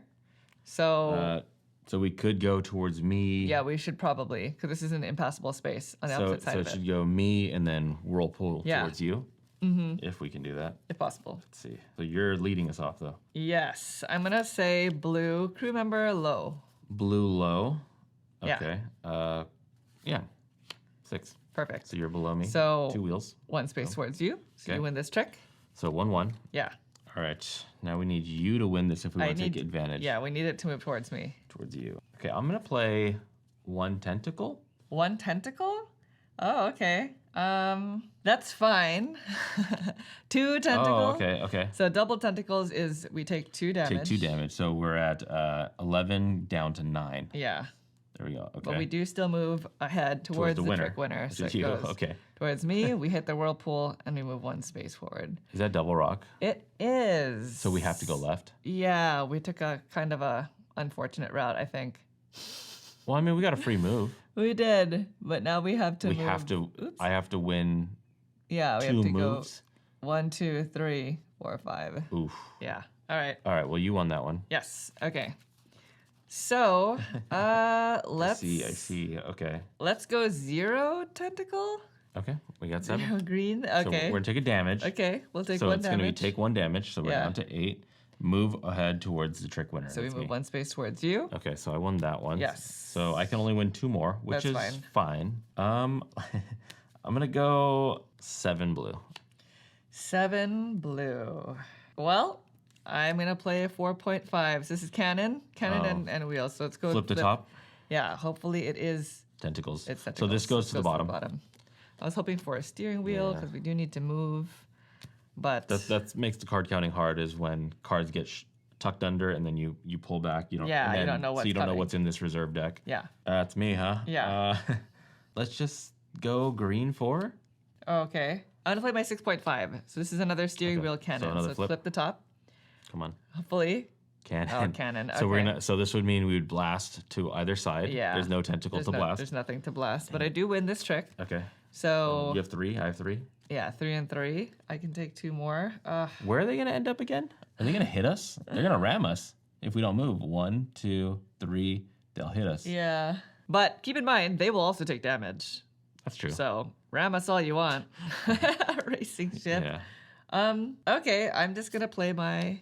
So, So we could go towards me. yeah, we should probably, because this is an impassable space on the So, opposite side so of it it, should go me and then whirlpool Yeah. towards you. Mm-hmm. If we can do that. if possible. Let's see. So you're leading us off, though. Yes, I'm going to say blue, crew member low. Blue low. Yeah. Okay. Yeah. 6. Perfect. So you're below me. So- 2 wheels. 1 space towards you. So Okay. you win this trick. So 1-1. Yeah. All right. Now we need you to win this if we want to take advantage Yeah, we need it to move towards me. towards you. Okay, I'm gonna play 1 tentacle. 1 tentacle? Oh, okay. That's fine. 2 tentacles. Oh, okay, okay. So double tentacles is we take 2 damage. Take 2 damage. So we're at 11 down to 9. Yeah. There we go. Okay. But we do still move ahead towards the the winner, trick winner. which So is it you. goes Okay. towards me. We hit the whirlpool and we move 1 space forward. Is that double rock? It is. So we have to go left. Yeah, we took a kind of a unfortunate route, I think. Well, I mean, we got a free move. We did, but now we have to We move. have to. Oops. I have to win Yeah, we 2 have to moves. go 1, 2, 3, 4, 5. Oof. Yeah. All right. All right. Well, you won that one. Yes. Okay. So, let's I see. Okay. let's go 0 tentacle. Okay. We got 7. 0 green. So Okay. we're gonna take a damage. Okay. We'll take So 1 it's gonna be damage. take 1 damage. So we're Yeah. down to 8. Move ahead towards the trick winner. So we That's move me. 1 space towards you. Okay, so I won that one. Yes. So I can only win 2 more, which That's is fine. I'm gonna go 7 blue. 7 blue. Well, I'm gonna play a 4.5. So this is cannon, and wheels. So let's go Flip the top. Yeah. Hopefully it is. Tentacles. It's So tentacles. this goes to the bottom. I was hoping for a steering wheel Yeah. because we do need to move, but That makes the card counting hard. Is when cards get tucked under and then you pull back. You don't. Yeah, and you then- don't know So what's you don't know coming. what's in this reserve deck. yeah. That's me, huh? Yeah. Let's just go green 4. Okay. I'm gonna play my 6.5. So this is another steering Okay, wheel so cannon. another flip. Flip the top. Come on. Hopefully. Cannon. Oh, cannon. So we're okay. gonna. So this would mean we would blast to either side. Yeah. There's no tentacle to blast. There's nothing to blast, but I do win this trick. Okay. So You have 3. I have 3. yeah, 3 and 3. I can take 2 more. Where are they going to end up again? Are they going to hit us? They're going to ram us if we don't move. 1, 2, 3. They'll hit us. Yeah. But keep in mind, they will also take damage. That's true. So ram us all you want. Racing ship. Yeah. Okay, I'm just gonna play my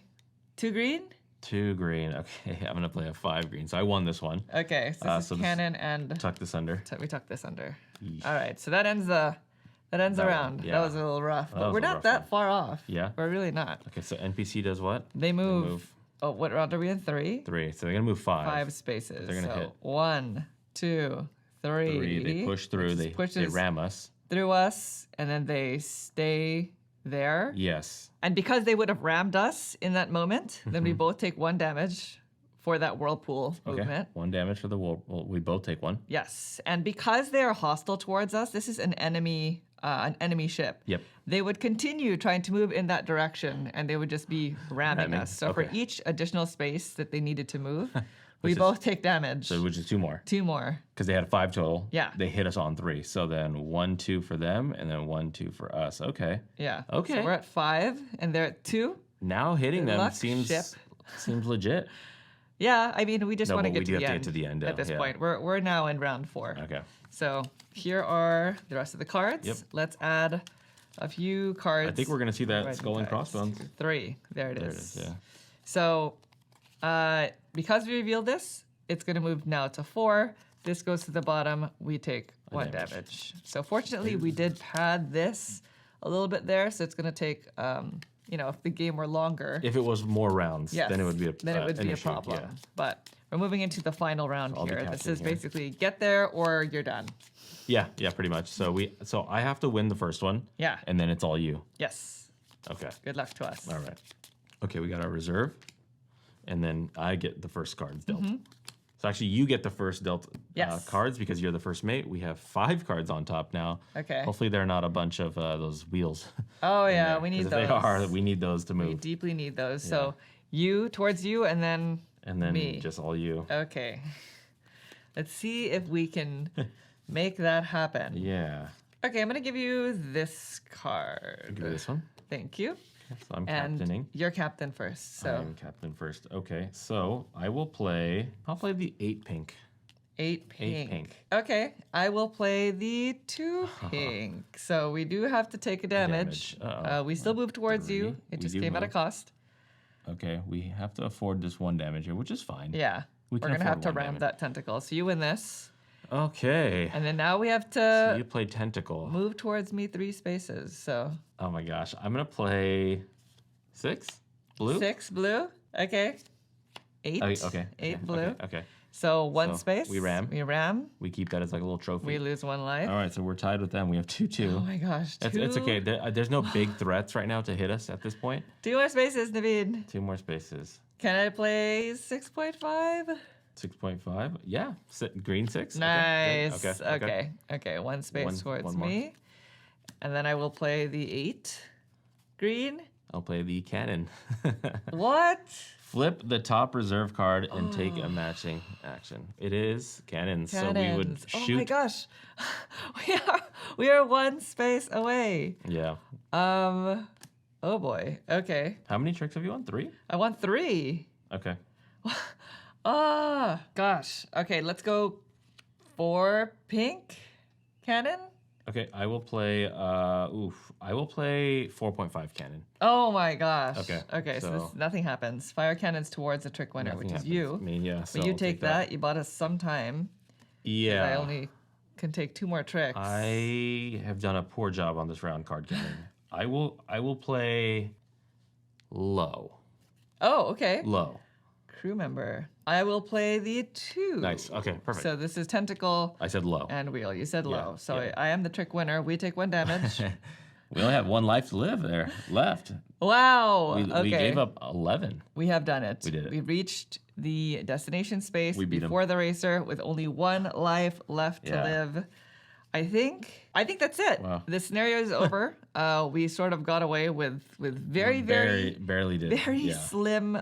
2 green. 2 green. Okay, I'm going to play a 5 green. So I won this one. Okay, so this so is this- cannon and Tuck this under. we tuck this under. Yeesh. All right, so that ends the one, round. yeah. That was a little rough, but was we're a not rough that one. far off. Yeah? We're really not. Okay, so NPC does what? They move. move. Oh, what round are we in? 3. 3. So they're going to move 5. 5 spaces. They're gonna so hit. 1, 2, 3. 3. They push through. which They pushes ram us. through us, and then they stay there. Yes. And because they would have rammed us in that moment, then we both take 1 damage for that whirlpool Okay. movement. 1 damage for the wall. Well, we both take 1. Yes, and because they are hostile towards us, this is an enemy ship. Yep. They would continue trying to move in that direction, and they would just be ramming Ramming, us. So for okay. each additional space that they needed to move, we Which is- both take damage. So which is 2 more. 2 more. Because they had 5 total. Yeah. They hit us on 3. So then 1, 2 for them, and then 1, 2 for us. Okay. Yeah. Okay. So we're at 5, and they're at 2. Now hitting Good them luck, seems ship. legit. Yeah, I mean, we just No, want to but get we to do the have to end get to the end, at this yeah. point. We're now in round 4. Okay. So here are the rest of the cards. Yep. Let's add a few cards. I think we're going to see that Riding skull and tides. crossbones. 3. There it There is. it is, yeah. So because we revealed this, it's going to move now to 4. This goes to the bottom. We take 1 damage. damage. So fortunately, we did pad this a little bit there. So it's going to take, if the game were longer, If it was more rounds, yes, then it would be an a issue, problem. yeah. But we're moving into the final round I'll be here. This catching is here. basically get there or you're done. Yeah, pretty much. So I have to win the first one. Yeah. And then it's all you. Yes. Okay. Good luck to us. All right. Okay, we got our reserve. And then I get the first cards dealt. So actually, you get the first dealt Yes. cards because you're the first mate. We have 5 cards on top now. Okay. Hopefully, they're not a bunch of those wheels. Oh, in yeah, there, we need 'cause those. If they are, we need those to We move. deeply need those. So you towards you and then And then me. just all you. Okay. Let's see if we can make that happen. Yeah. Okay, I'm going to give you this card. Give me this one. Thank you. So I'm And captaining. you're captain first. So I'm captain first. Okay, so I'll play the 8 pink. 8 pink. pink. Okay, I will play the 2 pink. So we do have to take a damage. Damage. Uh-oh. We still move towards 3. you. We It just do came at a move. cost. Okay, we have to afford this 1 damage here, which is fine. Yeah. We We're can going to have afford to 1 ram damage. that tentacle. So you win this. Okay. And then now we have So to you play tentacle. move towards me 3 spaces. So Oh my gosh, I'm gonna play 6 blue. 6 blue. Okay. 8. Okay. 8 blue. Okay. So 1 So space. we ram. We ram. We keep that as like a little trophy. We lose 1 life. All right, so we're tied with them. We have 2-2. Oh my gosh. It's okay. There's no big threats right now to hit us at this point. 2 more spaces, Naveed. 2 more spaces. Can I play 6.5? 6.5. Yeah. Green 6. Nice. Okay. Okay. 1 space towards one more. me. And then I will play the 8. Green. I'll play the cannon. What? Flip the top reserve card and take a matching action. It is cannons, so we would Cannons. shoot. Oh my gosh. We are 1 space away. Yeah. Oh boy. Okay. How many tricks have you won? 3? I want 3. Okay. Ah, gosh. Okay, let's go 4 pink cannon. Okay, I will play. I will play 4.5 cannon. Oh my gosh. Okay, Okay, so so- nothing happens. Fire cannons towards the trick winner, Nothing which is happens. you. I mean, yeah. So But you I'll take that. You bought us some time. Yeah. I only can take 2 more tricks. I have done a poor job on this round card counting. I will play low. Oh, okay. Low. Crew member. I will play the 2. Nice. Okay, perfect. So this is tentacle I said low. and wheel. You said low. Yeah, So yeah. I am the trick winner. We take 1 damage. We only have 1 life to live left. Wow. We Okay. gave up 11. We have done it. We did it. We reached the destination space We beat 'em. before the racer with only 1 life left Yeah. to live. I think that's it. Wow. The scenario is over. We sort of got away with very barely did. Yeah. slim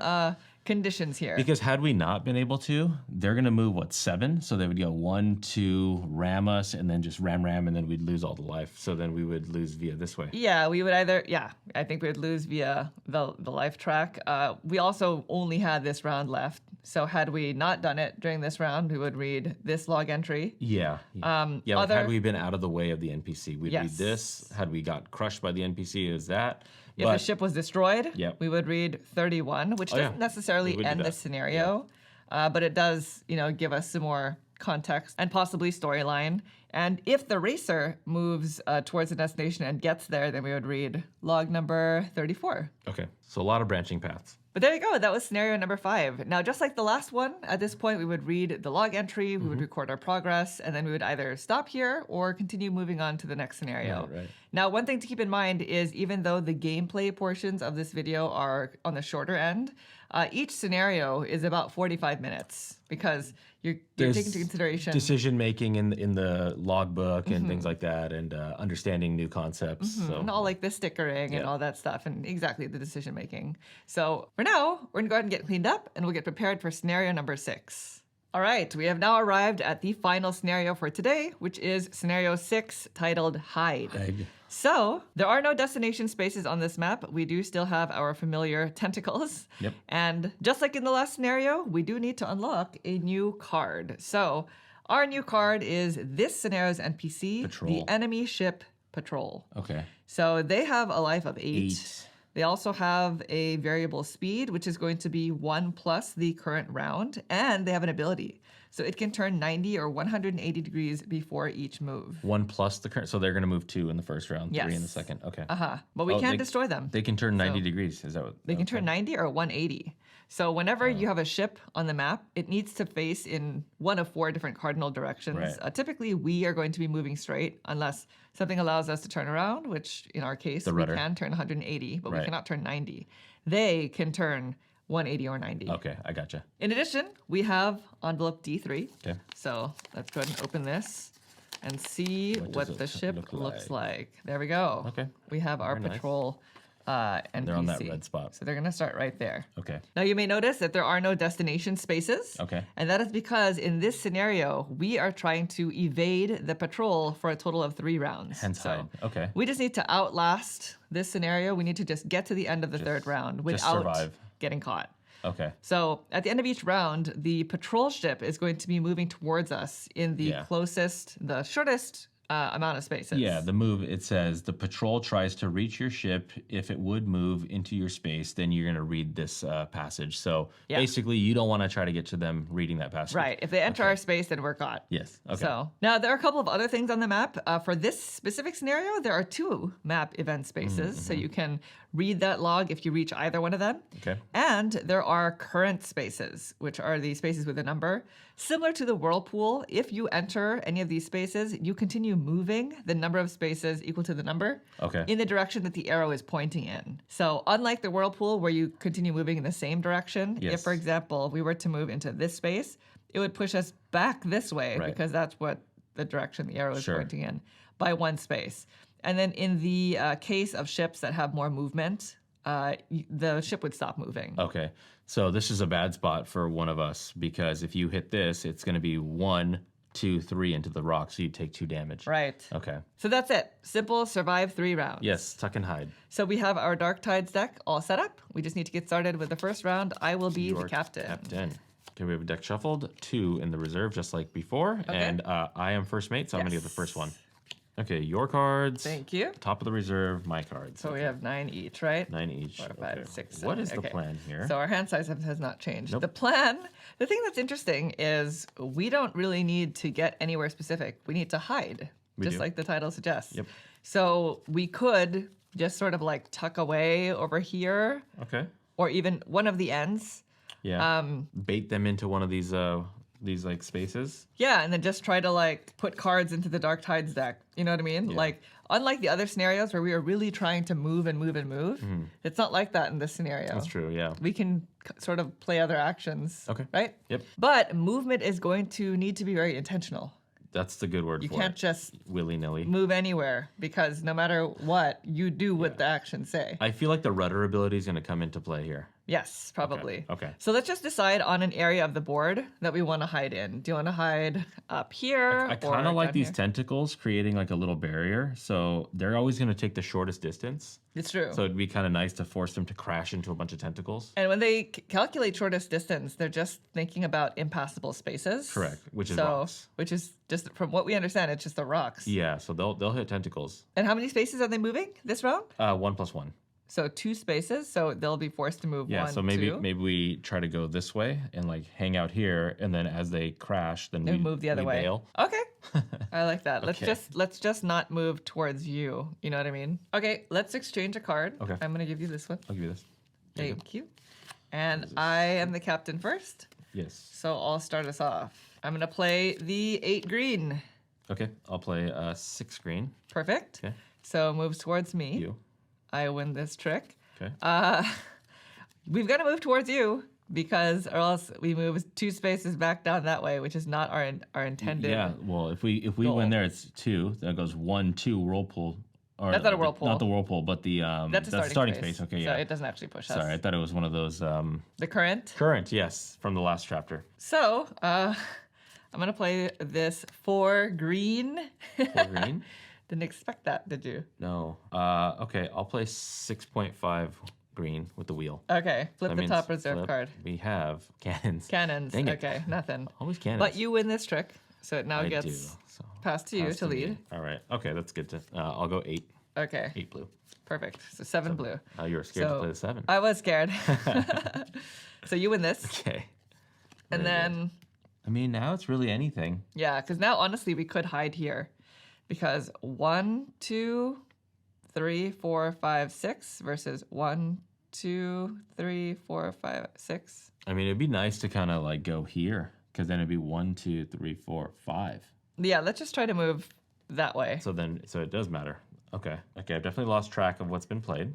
conditions here. Because had we not been able to, they're gonna move 7, so they would go 1, 2, ram us, and then just ram, and then we'd lose all the life. So then we would lose via this way. Yeah, we would I think we would lose via the life track. We also only had this round left. So had we not done it during this round, we would read this log entry. Yeah. Like Other- had we been out of the way of the NPC, we'd read Yes. this. Had we got crushed by the NPC, it was that. If the ship was destroyed, Yep. we would read 31, which Oh, yeah. doesn't necessarily We would do end the that. scenario, but it does, give us some more context and possibly storyline. And if the racer moves towards the destination and gets there, then we would read log number 34. Okay, so a lot of branching paths. But there you go. That was scenario number 5. Now, just like the last one, at this point, we would read the log entry, we would record our progress, and then we would either stop here or continue moving on to the next scenario. Right. Now, one thing to keep in mind is even though the gameplay portions of this video are on the shorter end, each scenario is about 45 minutes because you're taking into consideration decision making in the logbook and things like that, and understanding new concepts. So and all like the stickering and Yeah. all that stuff and exactly the decision making. So for now, we're gonna go ahead and get cleaned up and we'll get prepared for scenario number 6. All right, we have now arrived at the final scenario for today, which is scenario 6 titled Hide. So there are no destination spaces on this map. We do still have our familiar tentacles. Yep. And just like in the last scenario, we do need to unlock a new card. So our new card is this scenario's NPC, Patrol. the enemy ship Patrol. Okay. So they have a life of 8. 8. They also have a variable speed, which is going to be 1 plus the current round, and they have an ability. So it can turn 90 or 180 degrees before each move. 1 plus the current. So they're going to move 2 in the first round, 3 in the Yes. second. Okay. But we can't destroy them. They can turn 90 degrees. Is that what? They can turn 90 or 180. So whenever you have a ship on the map, it needs to face in one of 4 different cardinal directions. Right. Typically, we are going to be moving straight unless something allows us to turn around, which in our case, we rudder. can turn 180, but we Right. cannot turn 90. They can turn 180 or 90. Okay, I gotcha. In addition, we have envelope D3. Okay. So let's go ahead and open this and see What what does the it ship look looks like? like. There we go. Okay. We have our Very nice. patrol NPC. They're on that red spot. So they're going to start right there. Okay. Now you may notice that there are no destination spaces. Okay. And that is because in this scenario, we are trying to evade the patrol for a total of 3 rounds. Hence hide. Okay. We just need to outlast this scenario. We need to just get to the end of the third round without survive. getting caught. Okay. So at the end of each round, the patrol ship is going to be moving towards us in the the shortest amount of spaces. Yeah, the move, it says the patrol tries to reach your ship. If it would move into your space, then you're going to read this passage. So basically, you don't want to try to get to them reading that passage. Right. If they enter our space, then we're caught. Yes. Okay. So now there are a couple of other things on the map. For this specific scenario, there are 2 map event spaces. So you can read that log if you reach either one of them. Okay. And there are current spaces, which are the spaces with a number. Similar to the whirlpool, if you enter any of these spaces, you continue moving the number of spaces equal to the number in the direction that the arrow is pointing in. So unlike the whirlpool where you continue moving in the same direction, if, for example, we were to move into this space, it would push us back this way because that's what the direction the arrow is pointing in by 1 space. And then in the case of ships that have more movement, the ship would stop moving. Okay. So this is a bad spot for one of us because if you hit this, it's going to be 1, 2, 3 into the rock, so you take 2 damage. Right. Okay. So that's it. Simple, survive 3 rounds. Yes, tuck and hide. So we have our Dark Tides deck all set up. We just need to get started with the first round. I will be the Your captain. Okay, we have a deck shuffled, 2 in the reserve, just like before. And I am first mate, so I'm going to get the first one. Okay, your cards. Thank you. Top of the reserve, my cards. So we have 9 each, right? 9 each. 4, 5, 6, 7. What is the plan here? So our hand size has not changed. Nope. The plan, the thing that's interesting is we don't really need to get anywhere specific. We need to hide, just like the title suggests. Yep. So we could just sort of like tuck away over here, Okay. or even one of the ends. Yeah. Bait them into one of these like spaces. Yeah, and then just try to like put cards into the Dark Tides deck. You know what I mean? Yeah. Like, unlike the other scenarios where we are really trying to move and move and move, it's not like that in this scenario. That's true, yeah. We can sort of play other actions. Okay. Right? Yep. But movement is going to need to be very intentional. That's the good word You for can't it. just Willy-nilly. move anywhere because no matter what, you do what the actions say. I feel like the rudder ability is going to come into play here. Yes, probably. Okay. So let's just decide on an area of the board that we want to hide in. Do you want to hide up here? I kind of like down these here? tentacles creating like a little barrier. So they're always going to take the shortest distance. It's true. So it'd be kind of nice to force them to crash into a bunch of tentacles. And when they calculate shortest distance, they're just thinking about impassable spaces. Correct, which is rocks. Which is just, from what we understand, it's just the rocks. Yeah, so they'll hit tentacles. And how many spaces are they moving this round? 1+1. So 2 spaces, so they'll be forced to move Yeah, 1, so maybe 2. maybe we try to go this way and like hang out here, and then as they crash, then And we move the other we way. bail. Okay. I like that. Okay. Let's just not move towards you. You know what I mean? Okay, let's exchange a card. Okay. I'm gonna give you this one. I'll give you this. There you go. Thank you. And I am the captain first, Yes. so I'll start us off. I'm gonna play the 8 green. Okay, I'll play 6 green. Perfect. Okay. So moves towards me. You. I win this trick. Okay. We've got to move towards you because, or else we move 2 spaces back down that way, which is not our intended. Yeah. Well, if we goal. win there, it's 2. That goes 1, 2 whirlpool. Or, That's not a whirlpool. Not the whirlpool, but the That's a starting space. Okay. So Yeah. it doesn't actually push us. Sorry, I thought it was one of those The current. current. Yes, from the last chapter. So I'm gonna play this 4 green. 4 green. Didn't expect that, did you? No. Okay, I'll play 6.5 green with the wheel. Okay, flip That the means top reserve flip. card. We have cannons. Cannons. Dang it. Okay, nothing. Always cannons. But you win this trick, so it now I gets do. So passed to you pass to me. lead. All right. Okay, that's good. I'll go 8. Okay, 8 blue. perfect. So 7 blue. You were scared to So play the 7. I was scared. So you win this, Okay. and Very then good. I mean, now it's really anything. yeah, because now honestly we could hide here, because 1, 2, 3, 4, 5, 6 versus 1, 2, 3, 4, 5, 6. I mean, it'd be nice to kind of like go here, because then it'd be 1, 2, 3, 4, 5. Yeah, let's just try to move that way. So it does matter. Okay. Okay, I've definitely lost track of what's been played.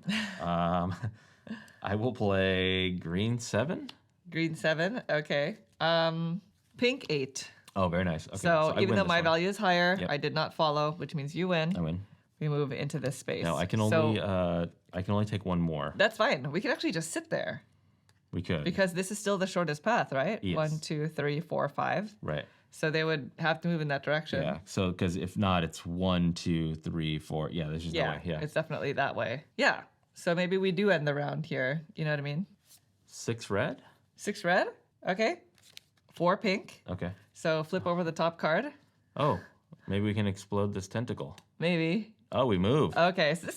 I will play green 7. Green 7. Okay. Pink 8. Oh, very nice. Okay, So I even win though this my one. value is higher, Yep. I did not follow, which means you win. I win. We move into this space. No, I can only take one more. That's fine. We could actually just sit there We could. because this is still the shortest path, right? Yes. 1, 2, 3, 4, 5. Right. So they would have to move in that direction. Yeah. So because if not, it's 1, 2, 3, 4. Yeah, there's just no way. Yeah. It's definitely that way. Yeah. So maybe we do end the round here. You know what I mean? 6 red. 6 red. Okay. 4 pink. Okay. So flip over the top card. Oh, maybe we can explode this tentacle. Maybe. Oh, we move. Okay. So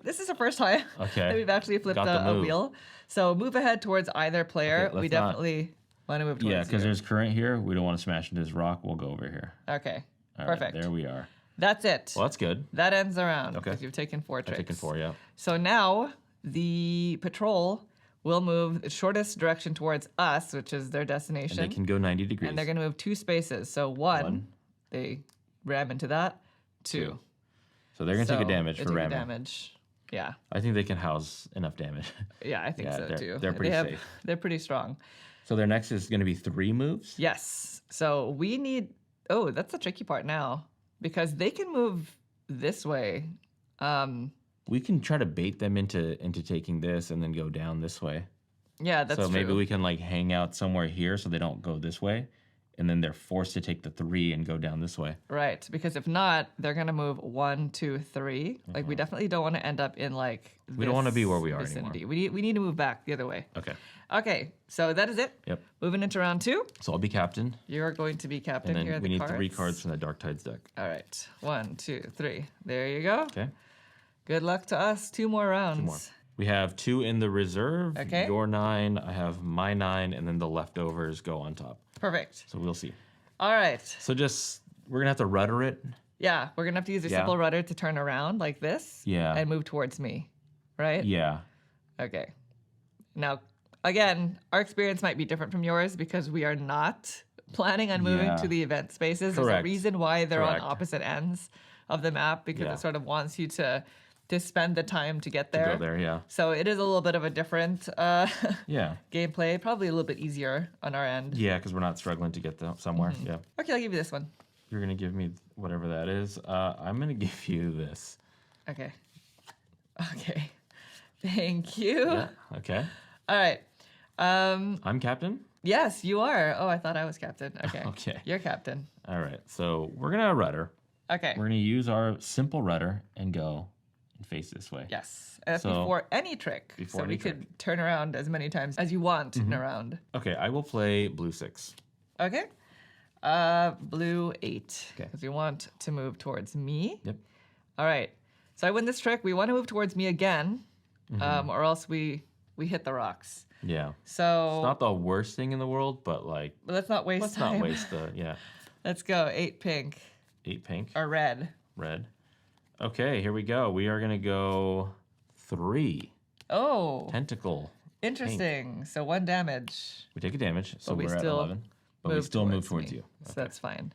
this is the first time Okay. that we've actually flipped Got the a move. wheel. So move ahead towards either player. Okay, We let's not- definitely want to move towards Yeah, because you. there's current here. We don't want to smash into this rock. We'll go over here. Okay. All right, Perfect. there we are. That's it. Well, that's good. That ends the round. Okay. Because you've taken 4 I've tricks. taken 4, yeah. So now the patrol will move the shortest direction towards us, which is their And destination. they can go 90 degrees. And they're going to move 2 spaces. So one, they ram into that. 2. So they're going to take a So damage they for take a ramming. damage. Yeah. I think they can house enough damage. Yeah, I think Yeah, so too. they're pretty safe. They're pretty strong. So their next is going to be 3 moves. Yes. So we need. Oh, that's the tricky part now because they can move this way. We can try to bait them into taking this and then go down this way. Yeah, that's so true. maybe we can like hang out somewhere here so they don't go this way, and then they're forced to take the 3 and go down this way. Right, because if not, they're gonna move 1, 2, 3. Like we definitely don't want to end up in like. We don't wanna be where we are vicinity. We need to move back the other way. Okay. Okay, so that is it. Yep. Moving into round 2, So I'll be captain, you're going to be captain. and Here then are we the need 3 cards from the Dark Tides deck. All right, 1, 2, 3. There you go. Okay. Good luck to us. 2 more rounds. 2 more. We have 2 in the reserve. Okay. Your 9. I have my 9, and then the leftovers go on top. Perfect. So we'll see. All right. So we're gonna have to rudder it. Yeah, we're gonna have to use a Yeah. simple rudder to turn around like this. Yeah. And move towards me, right? Yeah. Okay. Now, again, our experience might be different from yours because we are not planning on moving Yeah. to the event spaces. There's a Correct. reason why they're Correct. on opposite ends of the map because Yeah. it sort of wants you to spend the time to get there. Go there. Yeah. So it is a little bit of a different Yeah. gameplay, probably a little bit easier on our end. Yeah, because we're not struggling to get somewhere. Mm-hmm. Yeah. Okay, I'll give you this one. You're gonna give me whatever that is. I'm gonna give you this. Okay. Okay. Thank you. Yeah. Okay. All right. I'm captain. Yes, you are. Oh, I thought I was captain. Okay. Okay. You're captain. All right. So we're gonna rudder. Okay. We're gonna use our simple rudder and go and face this way. Yes. And that's So- before any trick. Before so any we could turn around as many times as you want in a round. Okay. I will play blue 6. Okay. Blue 8. Okay. Because you want to move towards me. Yep. All right. So I win this trick. We want to move towards me again, Mm-hmm. or else we hit the rocks. Yeah. So It's not the worst thing in the world, but like, but let's not waste let's time. not waste the Let's go. 8 pink 8 pink, or red. red. Okay, here we go. We are gonna go 3 Oh, tentacle. interesting. So 1 damage. We take a damage, so we we're at still 11. But we still move towards me. you. So that's fine.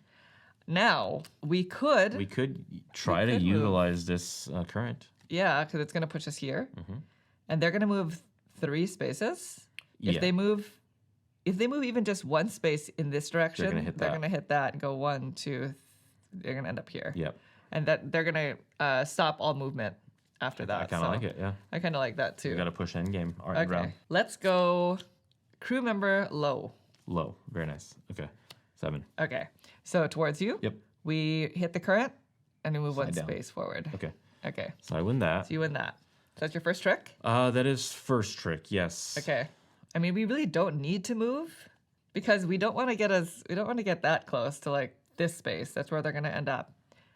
Now, we could, We could try to could move. utilize this current. yeah, because it's going to push us here. Mm-hmm. And they're going to move 3 spaces. Yeah. If they move even just 1 space in this direction, gonna hit they're that. going to hit that and go 1, 2, they're going to end up here. Yep. And that they're going to stop all movement after that. I kind of So like it, yeah. I kind of like that too. We got to push endgame Okay, round. let's go crew member low. Low. Very nice. Okay. 7. Okay, so towards you. Yep. We hit the current. and we move one Slide down. space forward. Okay. Okay. So I win that. So you win that. So that's your first trick? That is first trick, yes. Okay. I mean, we really don't need to move because we don't want to get that close to like this space. That's where they're going to end up.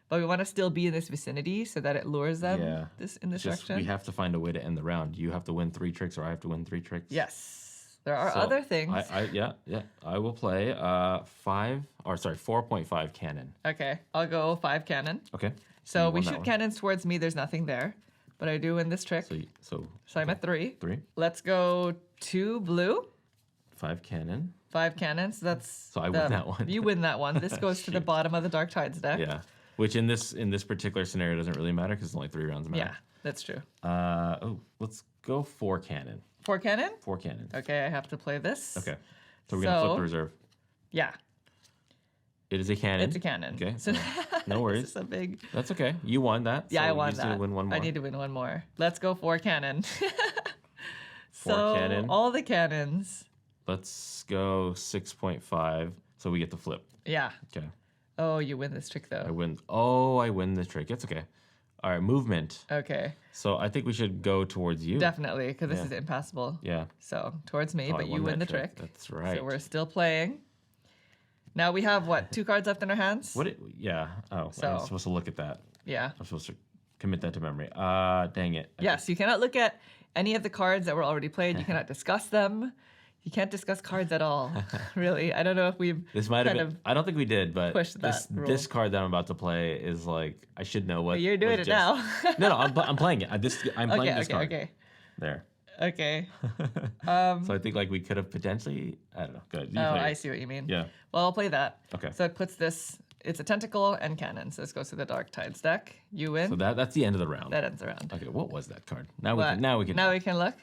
But we want to still be in this vicinity so that it lures them in this Just direction. we have to find a way to end the round. You have to win 3 tricks or I have to win 3 tricks. Yes. There are So other things. I will play 4.5 cannon. Okay. I'll go 5 cannon. Okay. So you we won that shoot one. cannons towards me. There's nothing there. But I do win this trick. So So I'm at 3. 3, Let's go 2 blue. 5 cannon. 5 cannons. That's So I win that one. You win that one. This goes to the Shoot. bottom of the Dark Tides deck. Yeah. Which in this particular scenario doesn't really matter because it's only 3 rounds matter. Yeah, that's true. Let's go 4 cannon. 4 cannon? 4 cannon. Okay, I have to play this. Okay. So we're gonna flip So- the reserve. Yeah, It is a cannon. it's a cannon. Okay. So No worries. This is a big. That's okay. You won that. Yeah, so I you won just that. need to win one more. I need to win one more. Let's go 4 cannon. 4 cannon. All the cannons. Let's go 6.5. So we get the flip. Yeah. Okay. Oh, you win this trick I though. win. Oh, I win the trick. It's okay. All right, movement. Okay, So I think we should go towards you. definitely, because this Yeah. is impassable. Yeah. So towards me, Oh, I but you won win the that trick. That's right. So we're still playing. Now we have what, 2 cards left in our hands? Yeah. Oh, So- I'm supposed to look at that. Yeah. I'm supposed to commit that to memory. Dang it. Yes, you cannot look at any of the cards that were already played. You cannot discuss them. You can't discuss cards at all, really. I don't know if we've This might have kind been. I don't think we did, but pushed this that rule. this card that I'm about to play is like I should know what. You're doing was it just- now. No, I'm playing it. I'm playing this card. Okay. There. Okay. So I think like we could have potentially. I don't know. Good. You Oh, play I it. see what you mean. Yeah. Well, I'll play that. Okay. So it puts this. It's a tentacle and cannon. So this goes to the Dark Tides deck. You win. So that's the end of the round. That ends the round. Okay. What was that card? Now What? we can. Now we can look.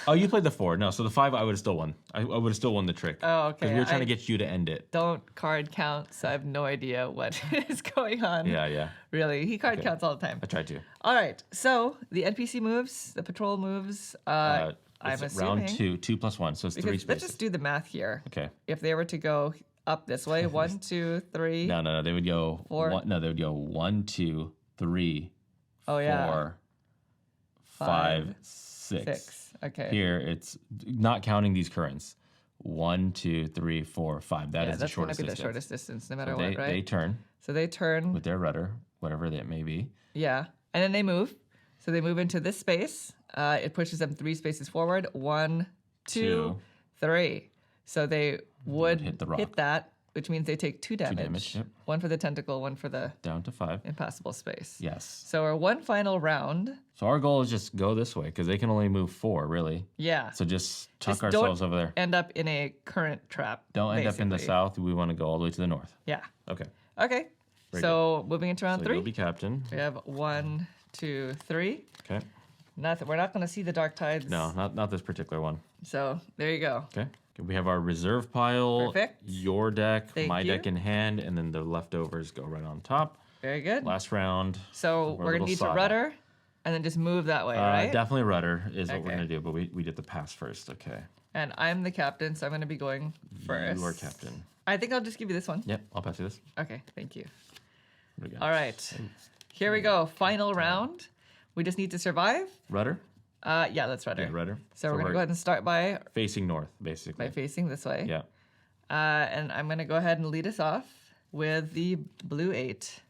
Oh, you played the 4. No, so the 5 I would have still won. I would have still won the trick. Oh, okay. Because we were trying I to get you to end it. don't card count, so I have no idea what is going on. Yeah. Really, he card Okay. counts all the time. I tried to. All right. So the NPC moves, the patrol moves. I'm It's assuming round 2, 2 plus 1, so it's 3 because spaces. let's just do the math here. Okay. If they were to go up this way, 1, 2, 3. No. They would go 4. They would go 1, 2, 3, Oh yeah. 4, 5, 6. 6. Okay. Here it's not counting these currents. 1, 2, 3, 4, 5. That yeah, is the that's going to shortest be the distance. shortest distance, no matter So what, they right? turn So they turn. with their rudder, whatever that may be. Yeah, and then they move. So they move into this space. It pushes them 3 spaces forward. 1, 2, 2. 3. So they would hit the rock. that, which means they take 2 damage. damage, yep. 1 for the tentacle, 1 for the Down to 5. impassable space. Yes. So our one final round. So our goal is just go this way because they can only move 4, really. Yeah. So just tuck Just ourselves don't over there. end up in a current trap. Don't end up in the basically. south. We want to go all the way to the north. Yeah. Okay. Okay. Very So moving into round So 3. you'll be captain. We have 1, 2, 3. Okay. We're not going to see the Dark Tides. No, not this particular one. So there you go. Okay. We have our reserve pile, Perfect. your deck, Thank my you. deck in hand, and then the leftovers go right on top. Very good. Last round. So We're a we're going to little need to sawed. rudder and then just move that way, right? Definitely rudder is what we're Okay. going to do, but we did the pass first. Okay. And I'm the captain, so I'm going to be going first. You are captain. I think I'll just give you this one. Yep, I'll pass you this. Okay, thank you. What do we got? All right. Here we go. Final round. We just need to survive. Rudder? Yeah, let's rudder. Yeah, rudder. So we're going to go ahead and start by Facing north, basically. facing this way. Yeah. And I'm going to go ahead and lead us off with the blue 8.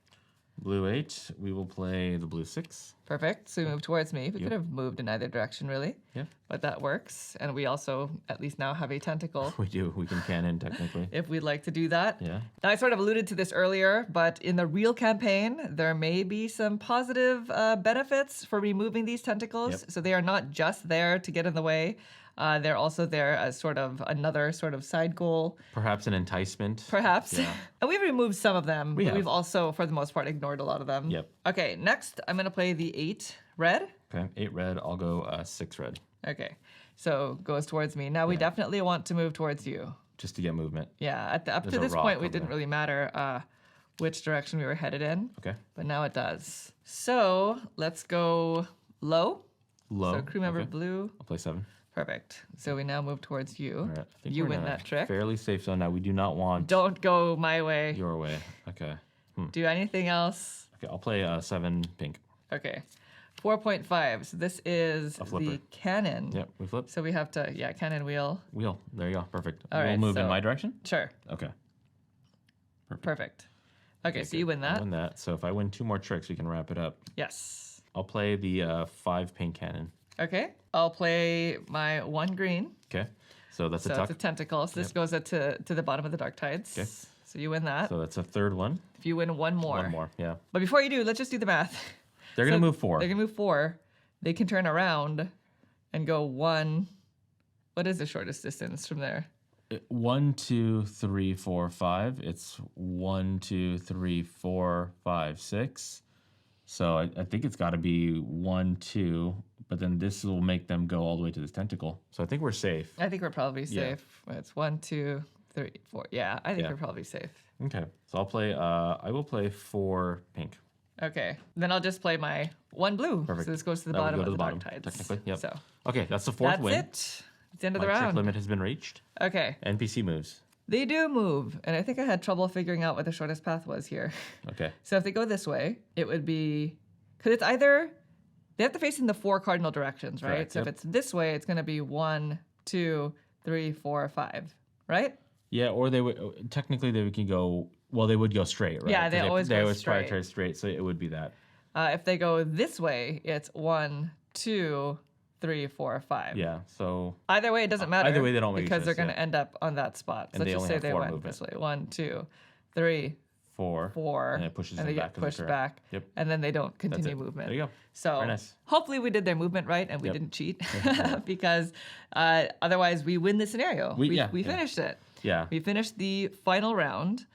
Blue 8, we will play the blue 6. Perfect. So we move towards me. We Yep. could have moved in either direction, really. Yeah. But that works. And we also at least now have a tentacle We do. We can cannon, technically. if we'd like to do that. Yeah. Now, I sort of alluded to this earlier, but in the real campaign, there may be some positive benefits for removing these tentacles. Yep. So they are not just there to get in the way. They're also there as sort of another sort of side goal, Perhaps an enticement. perhaps. Yeah. And we've removed some of them, but have. we've also, for the most part, ignored a lot of them. Yep. Okay, next, I'm going to play the 8 red. Okay, 8 red. I'll go 6 red, Okay, so goes towards me. Now, we definitely want to move towards you. just to get movement. Yeah, up There's to a this rock point, we over didn't there. really matter which direction we were headed in, Okay. but now it does. So let's go low. Low. So crew member Okay. blue. I'll play 7. Perfect. So we now move towards you. All right. I think You we're win in a that trick. Fairly safe zone now. We do not want Don't go my way. your way. Okay. Do anything else. Okay, I'll play 7 pink. Okay. 4.5. So this is flipper. the cannon. Yep, we flip. So we have to, cannon wheel. Wheel. There you go. Perfect. All we'll right, move in so- my direction? Sure. Okay. Perfect. Okay, so you win I that. win that. So if I win 2 more tricks, we can wrap it up. Yes. I'll play the 5 pink cannon. Okay. I'll play my 1 green. Okay. So that's So a it's tuck. a tentacle. So this goes to the bottom of the dark tides. Okay. So you win that. So that's a third one. If you win one more. One more. Yeah. But before you do, let's just do the math. They're So going to move 4. They're going to move 4. They can turn around and go 1. What is the shortest distance from there? 1, 2, 3, 4, 5. It's 1, 2, 3, 4, 5, 6. So I think it's got to be 1, 2, but then this will make them go all the way to this tentacle. So I think we're safe. I think we're probably Yeah. safe. It's 1, 2, 3, 4. Yeah, I think Yeah. we're probably safe. Okay. So I will play 4 pink. Okay. Then I'll just play my 1 blue. Perfect. So this goes to the That would bottom go of to the the bottom, dark tides. technically, yep. So Okay, that's the 4th that's win. it. It's the end of My the trick round. limit has been reached. Okay. NPC moves. They do move, and I think I had trouble figuring out what the shortest path was here. Okay. So if they go this way, it would be, because it's either, they have to face in the 4 cardinal directions, right? Correct, So yep. if it's this way, it's going to be 1, 2, 3, 4, 5, right? Yeah, or they would technically they can go. Well, they would go straight, right? Yeah, they 'Cause always they go always straight. prioritize straight, so it would be that. If they go this way, it's 1, 2, 3, 4, 5. Yeah. So Either way, it doesn't matter. Either way, they don't make because they're sense, going to end up on that spot. And Let's they just only say have they 4 went movement. this way. 1, 2, 3, 4. 4, And it pushes and them they back get as a pushed curve. back. Yep. And then they don't continue it. movement. There you go. So Very nice. hopefully we did their movement right and we Yep. didn't cheat because otherwise we win the scenario. We yeah. finished it. Yeah. We finished the final round.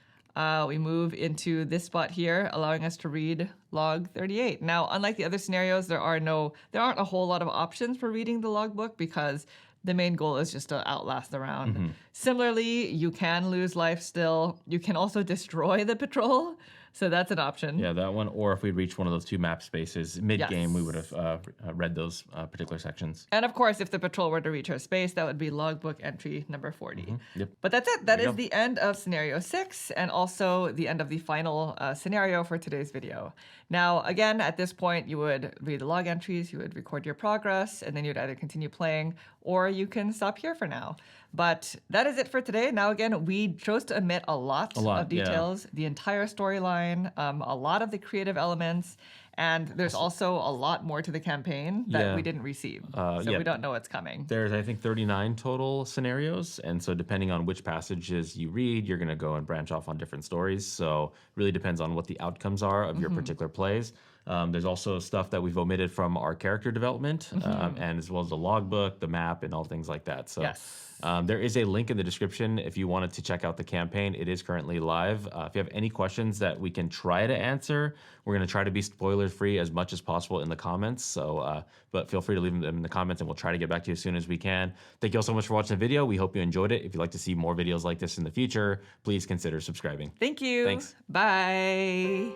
We move into this spot here, allowing us to read log 38. Now, unlike the other scenarios, there aren't a whole lot of options for reading the logbook because the main goal is just to outlast the round. Mm-hmm. Similarly, you can lose life still. You can also destroy the patrol. So that's an option. Yeah, that one. Or if we reached one of those 2 map spaces mid-game, we Yes. would have read those particular sections. And of course, if the patrol were to reach our space, that would be logbook entry number 40. Yep. But that's it. That you is go. the end of scenario 6 and also the end of the final scenario for today's video. Now, again, at this point, you would read the log entries, you would record your progress, and then you'd either continue playing or you can stop here for now. But that is it for today. Now, again, we chose to omit a lot of yeah. details, the entire storyline, a lot of the creative elements, and there's also a lot more to the campaign that Yeah. we didn't receive. So yeah. we don't know what's coming. There's, I think, 39 total scenarios. And so depending on which passages you read, you're going to go and branch off on different stories. So really depends on what the outcomes are of your particular plays. There's also stuff that we've omitted from our character development, and as well as the logbook, the map, and all things like that. So Yes. there is a link in the description if you wanted to check out the campaign. It is currently live. If you have any questions that we can try to answer, we're going to try to be spoiler-free as much as possible in the comments. So, but feel free to leave them in the comments, and we'll try to get back to you as soon as we can. Thank you all so much for watching the video. We hope you enjoyed it. If you'd like to see more videos like this in the future, please consider subscribing. Thank you. Thanks. Bye.